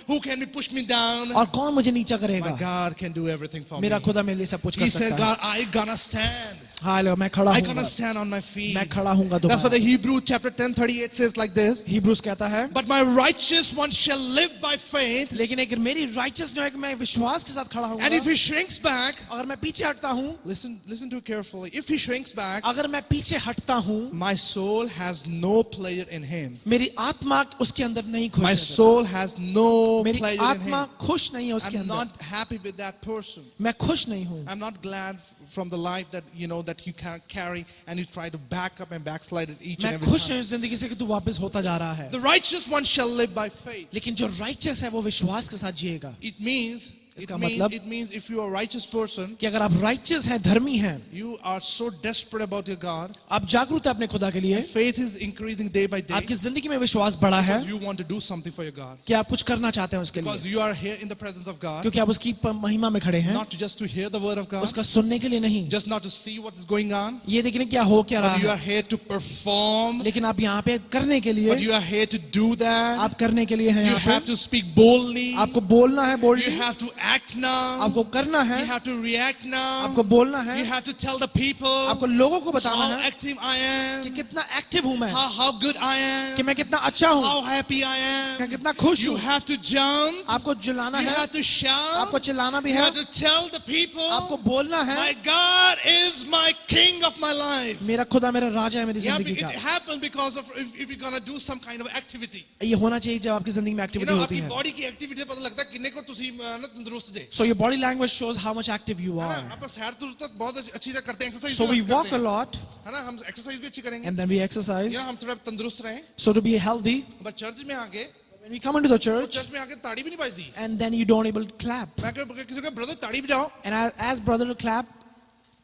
who can push me down? और कौन मुझे नीचा My करेगा। God can do everything for me. मेरा खुदा मेरे लिए सब कुछ He कर said, सकता है। God, I gonna stand. Hallelujah, मैं खड़ा I हूँगा, gonna stand on my feet. मैं खड़ा हूँगा That's what दोबारा। the Hebrew chapter 10:38 says like this. Hebrews कहता है, But my righteous one shall live by faith. लेकिन एक मेरी राइचस जो है कि मैं विश्वास के साथ खड़ा And if हूँगा, he shrinks back, अगर मैं पीछे हटता हूँ, listen to it carefully. If he shrinks back, अगर मैं पीछे हटता हूँ, my soul has no pleasure in him. मेरी आत्मा उसके अंदर नहीं खुश My है, soul has no मेरी pleasure in आत्मा him. खुश नहीं है उसके I'm अंदर, not happy with that person. मैं खुश नहीं हूँ, I'm not glad from the life that that you can carry and you try to back up and backslide it each and मैं every खुश time. हूँ इस जिंदगी से कि तू वापस होता जा रहा है, The righteous one shall live by faith. लेकिन जो राइचस है वो विश्वास के साथ जिएगा। It means इसका मतलब it means if you are a righteous person, कि अगर आप राइचस हैं, धर्मी हैं, you are so desperate about your God. आप जागरूक हैं अपने खुदा के लिए, Faith is increasing day by day आपकी जिंदगी में विश्वास बढ़ा है because you want to do something for your God. कि आप कुछ करना चाहते हैं उसके लिए, Because you are here in the presence of God, क्योंकि आप उसकी महिमा में खड़े हैं, not just to hear the word of God, उसका सुनने के लिए नहीं, just not to see what is going on, ये देखने क्या हो क्या रहा but you है, are here to perform, लेकिन आप यहाँ पे करने के लिए, but you are here to do that. आप करने के लिए हैं You यहाँ have पे, to speak boldly. आपको बोलना है You boldly, have to act now. आपको करना है, You have to react now. आपको बोलना है, You have to tell the people आपको लोगों को बताना how है active I कि am, कितना एक्टिव हूँ मैं, how good I कि am, मैं कितना अच्छा हूँ, how happy I मैं am. कितना खुश You हूँ। have to jump. आपको चिल्लाना You है, have to shout. आपको चिल्लाना भी You है, have to tell the people, आपको बोलना है, my God is my King of my life. मेरा खुदा मेरा राजा है मेरी Yeah, जिंदगी it का। happens because of if you're gonna do some kind of activity. ये होना चाहिए जब आपकी जिंदगी में एक्टिविटी होती आपकी है। बॉडी की एक्टिविटी पता लगता है किन्ने को तुसी ना तंदुरुस्त दे। So your body language shows how much active you है are. ना? आप सैर तो बहुत अच्छी तरह करते हैं, exercise So we walk a lot है ना, हम एक्सरसाइज भी अच्छी करेंगे, and then we exercise. या हम थोड़ा तंदुरुस्त रहें। So to be healthy, but church में आके when we come into the church church में आके ताड़ी भी नहीं बजती। and then you don't able to clap. मैं किसी को ब्रदर ताड़ी बजाओ, And as brother to clap,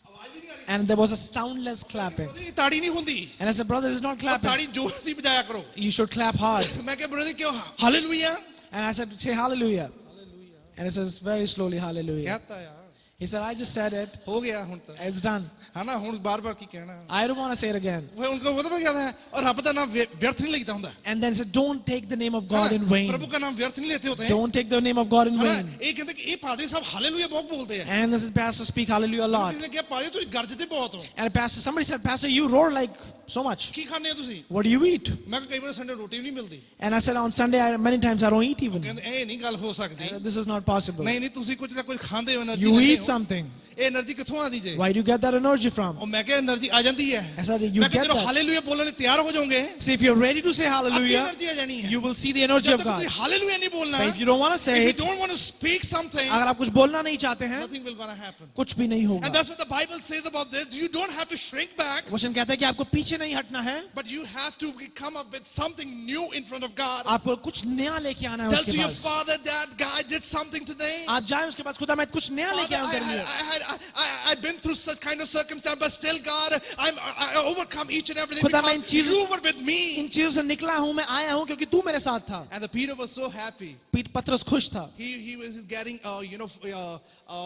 आवाज भी नहीं आ रही। and there was a soundless clapping. Brother ये ताड़ी नहीं होती, And I said, brother, it's not और clapping. ताड़ी जोर से बजाया करो। You should clap hard. मैं क्या ब्रदर क्यों hallelujah And I said, say hallelujah. And it says very slowly, hallelujah. क्या था यार? He said, I just said it. हो गया हुन तो It's done. है ना हुन बार-बार की कहना I don't want to say it again. वो उनको वो तो क्या है और रब का नाम व्यर्थ नहीं लेता हुंदा And then he said, don't take the name of है God ना? in vain. प्रभु का नाम व्यर्थ नहीं लेते होते हैं Don't take the name of God in है ना vain. ये कहते कि ये पादरी साहब हालेलुया बहुत बोलते हैं And this is pastor speak hallelujah a lot. किसी ने कहा पादरी तू गरजते बहुत हो And pastor, somebody said, Pastor, you roar like so much. की खाने हो तुसी What do you eat? मैं कई बार संडे रोटी भी नहीं मिलती And I said, on Sunday, many times I don't eat even. कहते ए नहीं गल हो सकती This is not possible. नहीं नहीं तुसी कुछ ना कुछ खांदे हो एनर्जी You eat something. ए एनर्जी कित्थों आती जे Why do you get that energy from? और मैं कहा एनर्जी आ जाती है I said, you मैं get कहा चलो that. हालेलुया बोलने तैयार हो जाओगे See, if you're ready to say आपकी hallelujah, एनर्जी आ जानी है you will see the energy जब of तक God. तुझे हालेलुया नहीं बोलना But if you don't want to if say you it, don't want to speak something अगर आप कुछ बोलना नहीं चाहते हैं, nothing will gonna happen कुछ भी नहीं and होगा. that's what the Bible says about this you don't have to shrink back वचन कहता है कि आपको पीछे नहीं हटना है, but you have to come up with something new in front of God आपको कुछ नया लेके आना है tell उसके to your pass. father that guy did something today आप जाए उसके पास, खुदा मैं कुछ नया लेके Father, आऊं तेरे लिए. I've been through such kind of circumstance, but still, God, I overcome each and everything खुदा मैं इन because चीजों you were with me. इन चीजों से निकला हूं, मैं आया हूं क्योंकि तू मेरे साथ था. And the Peter was so happy. पतरस खुश था. He was getting,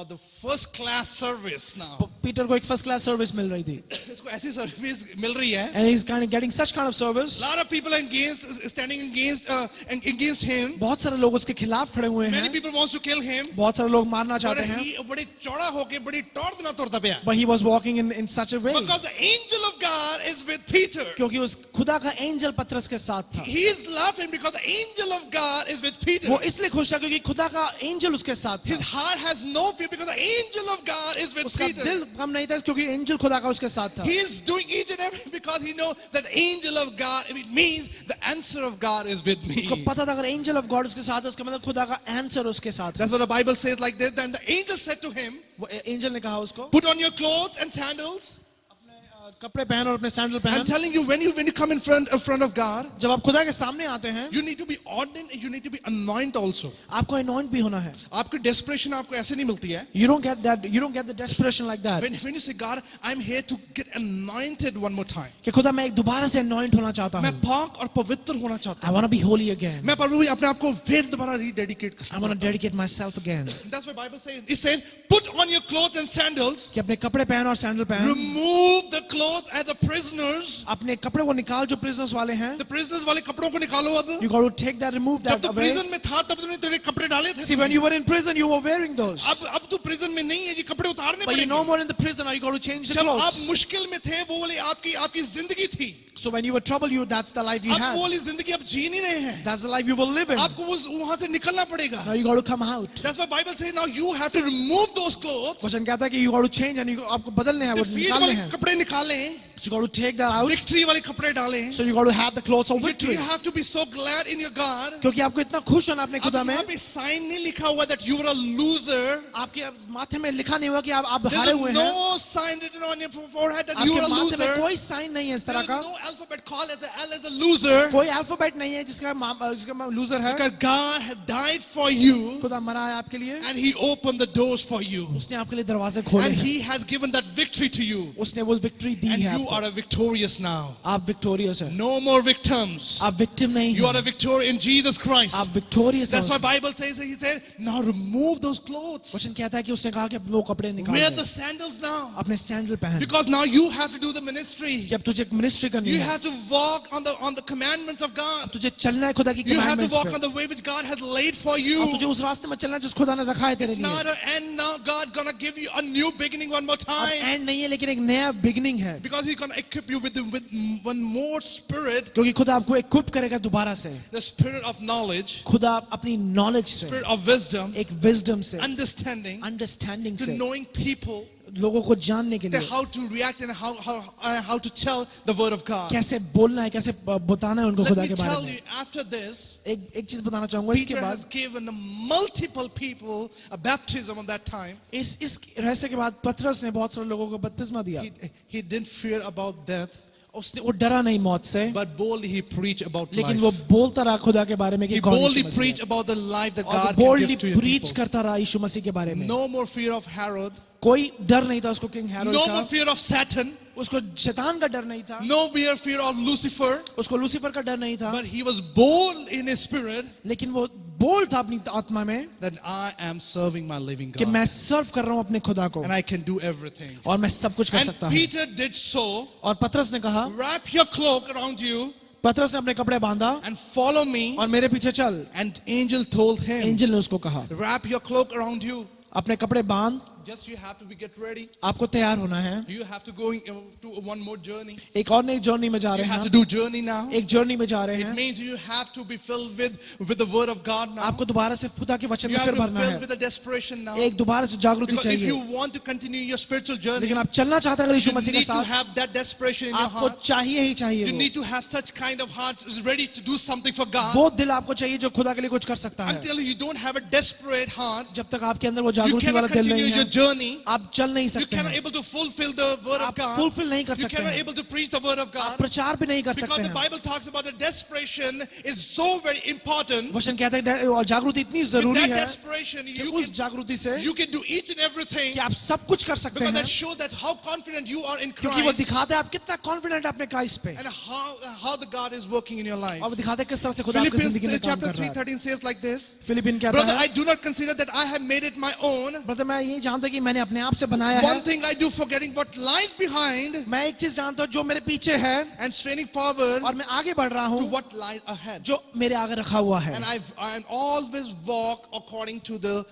the first class service now. Peter को एक फर्स्ट क्लास सर्विस मिल रही थी. इसको ऐसी सर्विस मिल रही है. And he's kind of getting such kind of service. A lot of people are standing against him. बहुत सारे लोग उसके खिलाफ खड़े हुए Many हैं. people wants to kill him. बहुत सारे लोग मारना But चाहते हैं. he बड़ी चौड़ा होके बड़ी टौड़ देना तुरता पिया. But he was walking in such a way. Because the angel of God is with Peter. क्योंकि उस खुदा का एंजल पतरस के साथ था. He is laughing because the angel of God is with Peter. वो इसलिए खुश था क्योंकि खुदा का एंजल उसके साथ His था. heart has no fear because the angel of God is with उसका Peter. दिल गम नहीं था क्योंकि एंजल खुदा का उसके साथ था. He is doing each and every because he knows that the angel of God, it means the answer of God is with me. उसको पता था अगर एंजल ऑफ गॉड उसके साथ है, उसका मतलब खुदा का आंसर उसके साथ है. That's what the Bible says like this. Then the angel said to him, वो एंजल ने कहा उसको, put on your clothes and sandals. कपड़े पहन और अपने सैंडल I'm पहन. telling you, when you come in front of God, जब आप खुदा के सामने आते हैं, you need to be ordained and you need to be anointed also. आपको anoint भी होना है. आपको desperation आपको ऐसे नहीं मिलती है. You don't get that. You don't get the desperation like that. When you say, God, I'm here to get anointed one more time. कि खुदा मैं एक दोबारा से anoint होना चाहता मैं हूँ. पाक और पवित्र होना चाहता I want to be holy again. हूँ. मैं प्रभु अपने आप को फिर दोबारा rededicate I करना want to चाहता हूँ. dedicate myself again. That's what Bible says. It says, put on your clothes and sandals. कि अपने कपड़े पहन और सैंडल पहन. Remove the clothes as a prisoners. अपने कपड़े को निकाल जो prisoners वाले हैं. The prisoners वाले कपड़ों को निकालो अब. You got to take that, remove जब that तो away. prison में था तब तुमने तेरे कपड़े डाले थे. See, when you were in prison, you were wearing those. अब तू prison में नहीं है ये कपड़े उतारने But you're no पड़ेंगे. more in the prison. Now you got to change the जब आप clothes. मुश्किल में थे वो वाली आपकी जिंदगी थी. So when you were troubled, that's the life you अब had. वो वाली जिंदगी आप जी नहीं रहे हैं. That's the life you will live in. आपको वहां से निकलना पड़ेगा. Now you got to come out. That's why Bible says now you have to remove those clothes. वचन कहता है कि you got to change and आपको बदलने हैं, वो Defeat निकालने वाले हैं. कपड़े निकालें. So you got to take that out. Victory वाले कपड़े डालें. So you got to have the clothes of victory. You have to be so glad in your God. क्योंकि आपको इतना खुश होना अपने अब खुदा में. यहाँ पे साइन नहीं लिखा हुआ that you were a loser. आपके माथे में लिखा नहीं हुआ कि आप There's हारे हुए हैं. no sign written on your forehead that you आपके were a माथे में loser. कोई साइन नहीं है इस तरह There's का. no alphabet called as L as a loser. कोई अल्फाबेट नहीं है जिसका लूजर है. Because God had died for you खुदा मरा है आपके लिए. and He opened the doors for you. उसने आपके लिए दरवाजे खोले And हैं. He has given that victory to you. उसने वो विक्ट्री दी And है you आपको. are a victorious now. आप विक्टोरियस हैं. No more victims. आप विक्टिम नहीं You are a हैं. victor in Jesus Christ. आप विक्टोरियस That's why हैं. Bible says that He said, now remove those clothes. वचन कहता है कि उसने कहा कि अब वो कपड़े निकाल Wear they. the sandals now. अपने सैंडल पहन. Because now you have to do the ministry. कि अब तुझे मिनिस्ट्री करनी You है. have to walk on the commandments of God. तुझे चलना है खुदा की You have to commandments walk पे. on the way which God has laid for you. अब तुझे उस रास्ते में चलना है जिस खुदा ने रखा है तेरे It's लिए. not an end now. God's gonna give you a new beginning one more अब time. एंड नहीं है लेकिन एक नया बिगिनिंग है. Because He's gonna equip you with one more spirit, क्योंकि खुदा आपको इक्विप करेगा दोबारा से. the spirit of knowledge, खुदा अपनी नॉलेज से, spirit of wisdom, एक विजडम से, understanding, अंडरस्टैंडिंग to से, knowing people, लोगों को जानने के लिए how to react and how to tell the word of God. कैसे बोलना है, कैसे बताना है उनको Let खुदा me के बारे tell में. you, after this, एक चीज बताना चाहूंगा इसके Peter बाद. has given multiple people a baptism at that time. इस रहस्य के बाद पतरस ने बहुत सारे लोगों को बपतिस्मा दिया. He didn't fear about death, उसने वो डरा नहीं मौत से, but boldly he preached about लेकिन life. वो बोलता रहा खुदा के बारे में कि He कौन boldly यीशु मसीह preached है. about the life that और God can boldly give to your preach people. करता रहा यीशु मसीह के बारे में. No more fear of Herod. कोई डर नहीं था उसको किंग हेरोड No का. more fear of Satan. उसको शैतान का डर नहीं था. No more fear of Lucifer. उसको लूसीफर का डर नहीं था. But he was bold in his spirit. लेकिन वो बोल्ड था अपनी आत्मा में that I am serving my living कि God. मैं सर्व कर रहा हूं अपने खुदा को And I can do everything. और मैं सब कुछ कर And सकता हूं। Peter did so. और पतरस ने कहा, Wrap your cloak around you पतरस ने अपने कपड़े बांधा and follow me. और मेरे पीछे चल। And angel told him, angel ने उसको कहा, wrap your cloak around you. अपने कपड़े बांध, Just you have to get ready. आपको तैयार होना है। You have to go to one more journey. एक और नई जर्नी में जा You रहे have to हैं, do journey now. एक जर्नी में जा रहे It हैं। means you have to be filled with the word of God now. आपको दोबारा से खुदा के वचन You में have फिर to be भरना filled है। with the desperation now. एक दोबारा से जागृति Because if चाहिए। you want to continue your spiritual journey, लेकिन आप चलना चाहते हैं अगर यीशु you मसीह के need to साथ, have that desperation in your आपको heart. चाहिए ही चाहिए You वो। need to have such kind of heart is ready to do something for God. वो दिल आपको चाहिए जो खुदा के लिए कुछ कर सकता है। Until you don't have a desperate heart, जब तक आपके अंदर वो you जागृति cannot वाला दिल continue नहीं your है, journey. आप चल नहीं You सकते cannot हैं, able to fulfill the word of आप God. फुलफिल नहीं कर You सकते cannot हैं, able to preach the word of आप God. प्रचार भी नहीं कर Because सकते the हैं। Bible talks about the desperation is so very important. वचन कहते हैं और जागृति इतनी With जरूरी that है desperation, कि उस जागृति से you can do each and everything. कि आप सब कुछ कर सकते Because हैं, that shows that how confident you are in क्योंकि वो Christ दिखाते हैं आप कितना कॉन्फिडेंट है अपने क्राइस्ट पे, and how the God is working in your life. और वो दिखाते हैं किस तरह से खुदा आपकी Philippians जिंदगी में काम chapter कर रहा है। 3:13 says like this. फिलिपिन कहता Brother, है, I do not consider that I have made it my own. Brother मैं ये जानता हूं कि मैंने अपने आप से बनाया है। One thing I do, forgetting what lies behind मैं एक चीज जानता हूं जो मेरे पीछे है and straining forward और मैं आगे बढ़ रहा to हूं what lies ahead. जो मेरे आगे रखा हुआ है। And I always walk according to the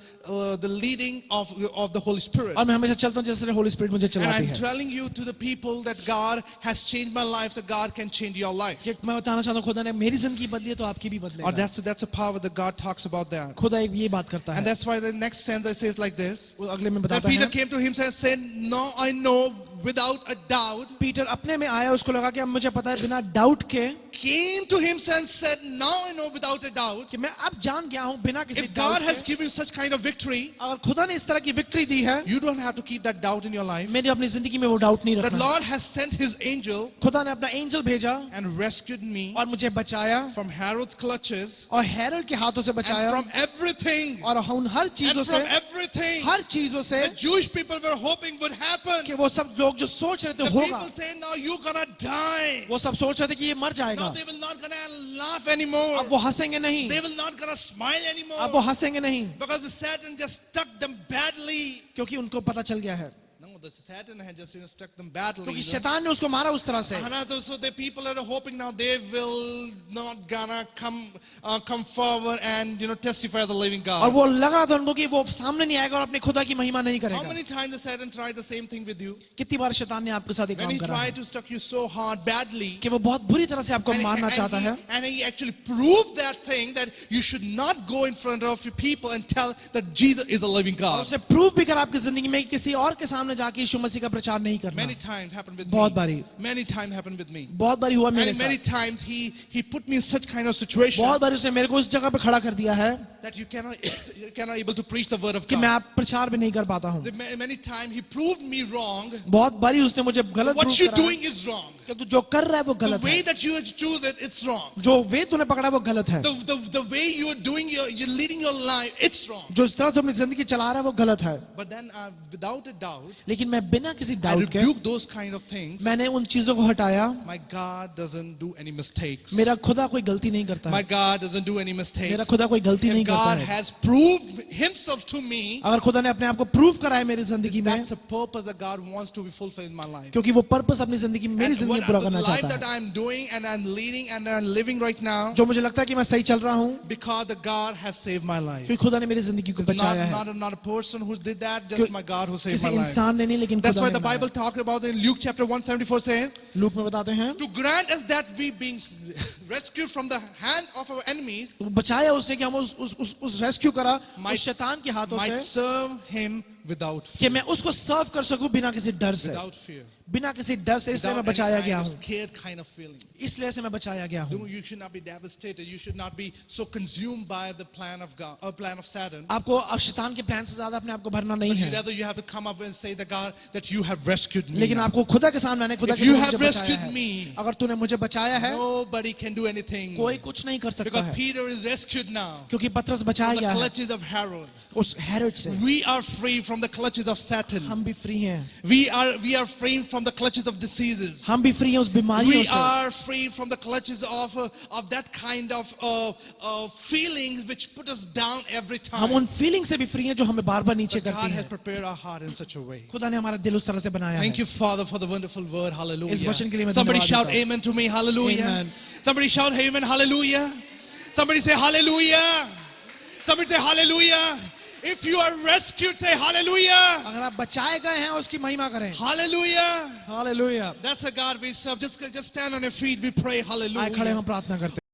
leading of the Holy Spirit. और मैं हमेशा चलता हूं जैसे होली स्पिरिट मुझे And चलाती I'm है। telling you to the people that God has changed my life, that God can change your life. कि मैं बताना चाहता हूं खुदा ने मेरी जिंदगी बदली है तो आपकी भी Or बदलेगा। that's a power that God talks about that. खुदा एक ये बात करता And है। that's why the next stanza says like this. वो अगले में Then बताता Peter है, came to him and said, "No, I know without a doubt." Peter अपने में आया, उसको लगा कि अब मुझे पता है बिना डाउट के Came to him and said, "Now I know without a doubt." कि मैं अब जान गया हूं बिना किसी If God डाउट has के। given you such kind of victory, अगर खुदा ने इस तरह की विक्ट्री दी है, you don't have to keep that doubt in your life. मेरी अपनी जिंदगी में वो डाउट नहीं The रखना। Lord has sent His angel खुदा ने अपना एंजल भेजा and rescued me और मुझे बचाया from Herod's clutches और हेरोद के हाथों से and बचाया from everything. और उन हर And चीजों from से, everything हर चीजों से the Jewish people were hoping would happen. कि वो सब लोग जो सोच रहे थे The होगा, people saying, "Now you're gonna die." वो सब सोच रहे थे कि ये मर Now जाएगा, they will not gonna laugh anymore. अब वो हंसेंगे नहीं, They will not gonna smile अब anymore वो हंसेंगे नहीं, because the Satan just struck them badly. क्योंकि उनको पता चल गया है, No, the Satan had just struck them badly. क्योंकि शैतान ने उसको मारा उस तरह से। So the people are hoping now they will not gonna come forward and testify the living और God. वो लग रहा था उनको कि वो सामने नहीं आएगा और अपने खुदा की महिमा नहीं How करेगा। many times the Satan tried the same thing with you? कितनी बार शैतान ने आपके साथ ये When काम he करा है tried to struck you so hard, badly, कि वो बहुत बुरी तरह से आपको मारना चाहता है, and he actually proved that thing that you should not go in front of your people and tell that Jesus is a living और God. उसे प्रूव भी करा आपकी जिंदगी में कि किसी और के सामने जाके यीशु मसीह का प्रचार नहीं करना। Many times happened with बहुत me. बारी, Many times happened with me. बहुत बारी हुआ मेरे And many साथ, times he put me in such kind of situation बहुत बारी उसने मेरे को उस जगह पे खड़ा कर दिया है that you cannot able to preach the word of कि मैं God. आप प्रचार भी नहीं कर पाता हूँ। Many times he proved me wrong. बहुत बारी उसने मुझे गलत What प्रूव you're करा है doing is wrong. कि तू जो कर रहा है वो The गलत way है, that you choose it, it's wrong. जो वे तूने पकड़ा वो गलत है, The way you're doing you're leading your life, it's wrong. जो इस तरह तू अपनी जिंदगी चला रहा है वो गलत है। But then without a doubt, लेकिन मैं बिना किसी I डाउट के rebuke those kind of things. मैंने उन चीजों को हटाया। My God doesn't do any mistakes. मेरा खुदा कोई गलती नहीं करता My है, God doesn't do any mistakes. मेरा खुदा कोई गलती नहीं If करता God है। has proved himself to me, अगर खुदा ने अपने आप को प्रूव करा है मेरी जिंदगी में, that's a purpose that God wants to be fulfilled in my life. क्योंकि वो पर्पस अपनी जिंदगी में मेरी And जिंदगी में what पूरा the करना life चाहता that है। I'm doing and I'm leading and I'm living right now, जो मुझे लगता है कि मैं सही चल रहा हूँ because the God has saved my life. क्योंकि खुदा ने मेरी जिंदगी को बचाया है, Not a person who did that, just my God who saved किसी my life. इंसान ने नहीं, लेकिन That's खुदा why ने the बनाया। Bible talks about in Luke chapter 174 says, look में बताते हैं, to grant us that we being rescued from the hand of our enemies बचाया उसने कि हम उस रेस्क्यू करा might, उस शैतान के हाथों might से, serve him without कि fear. मैं उसको सर्व कर सकूं बिना किसी डर से, Without fear. बिना किसी डर से, इसलिए मैं Without बचाया any गया kind of हूँ, scared kind of feeling. इसलिए से मैं बचाया गया हूँ। You should not be devastated. You should not be so consumed by the plan of God, or plan of Satan. आपको शैतान के प्लान से ज्यादा अपने आप को भरना नहीं है, Rather, you have to come up and say that God, that you have rescued me. लेकिन आपको खुदा के सामने आने, खुदा If के you मुझे have बचाया rescued है। me, अगर तूने मुझे बचाया है, nobody can do anything. कोई कुछ नहीं कर सकता Because है, Peter is rescued now क्योंकि पतरस बचाया from the गया है clutches of Herod. उस हेरोद से। We are free from the clutches of Satan. हम भी फ्री हैं, We are free from the clutches of diseases. हम भी फ्री हैं उस बीमारियों We से, are free from the clutches of that kind of feelings which put us down every हम time. उन फीलिंग से भी फ्री हैं जो हमें बार बार नीचे But करती God हैं. has prepared our heart in such a way. खुदा ने हमारा दिल उस तरह से बनाया Thank है. you, Father, for the wonderful word. Hallelujah. इस वचन के लिए मैं Somebody धन्यवाद shout देता हूं. amen to me. Hallelujah. Amen. Somebody shout amen. Hallelujah. Somebody say hallelujah. Somebody say hallelujah. If you are rescued, say hallelujah. अगर आप बचाए गए हैं उसकी महिमा करें. Hallelujah. Hallelujah. That's a God we serve. Just stand on your feet. We pray hallelujah. आए खड़े हम प्रार्थना करते हैं.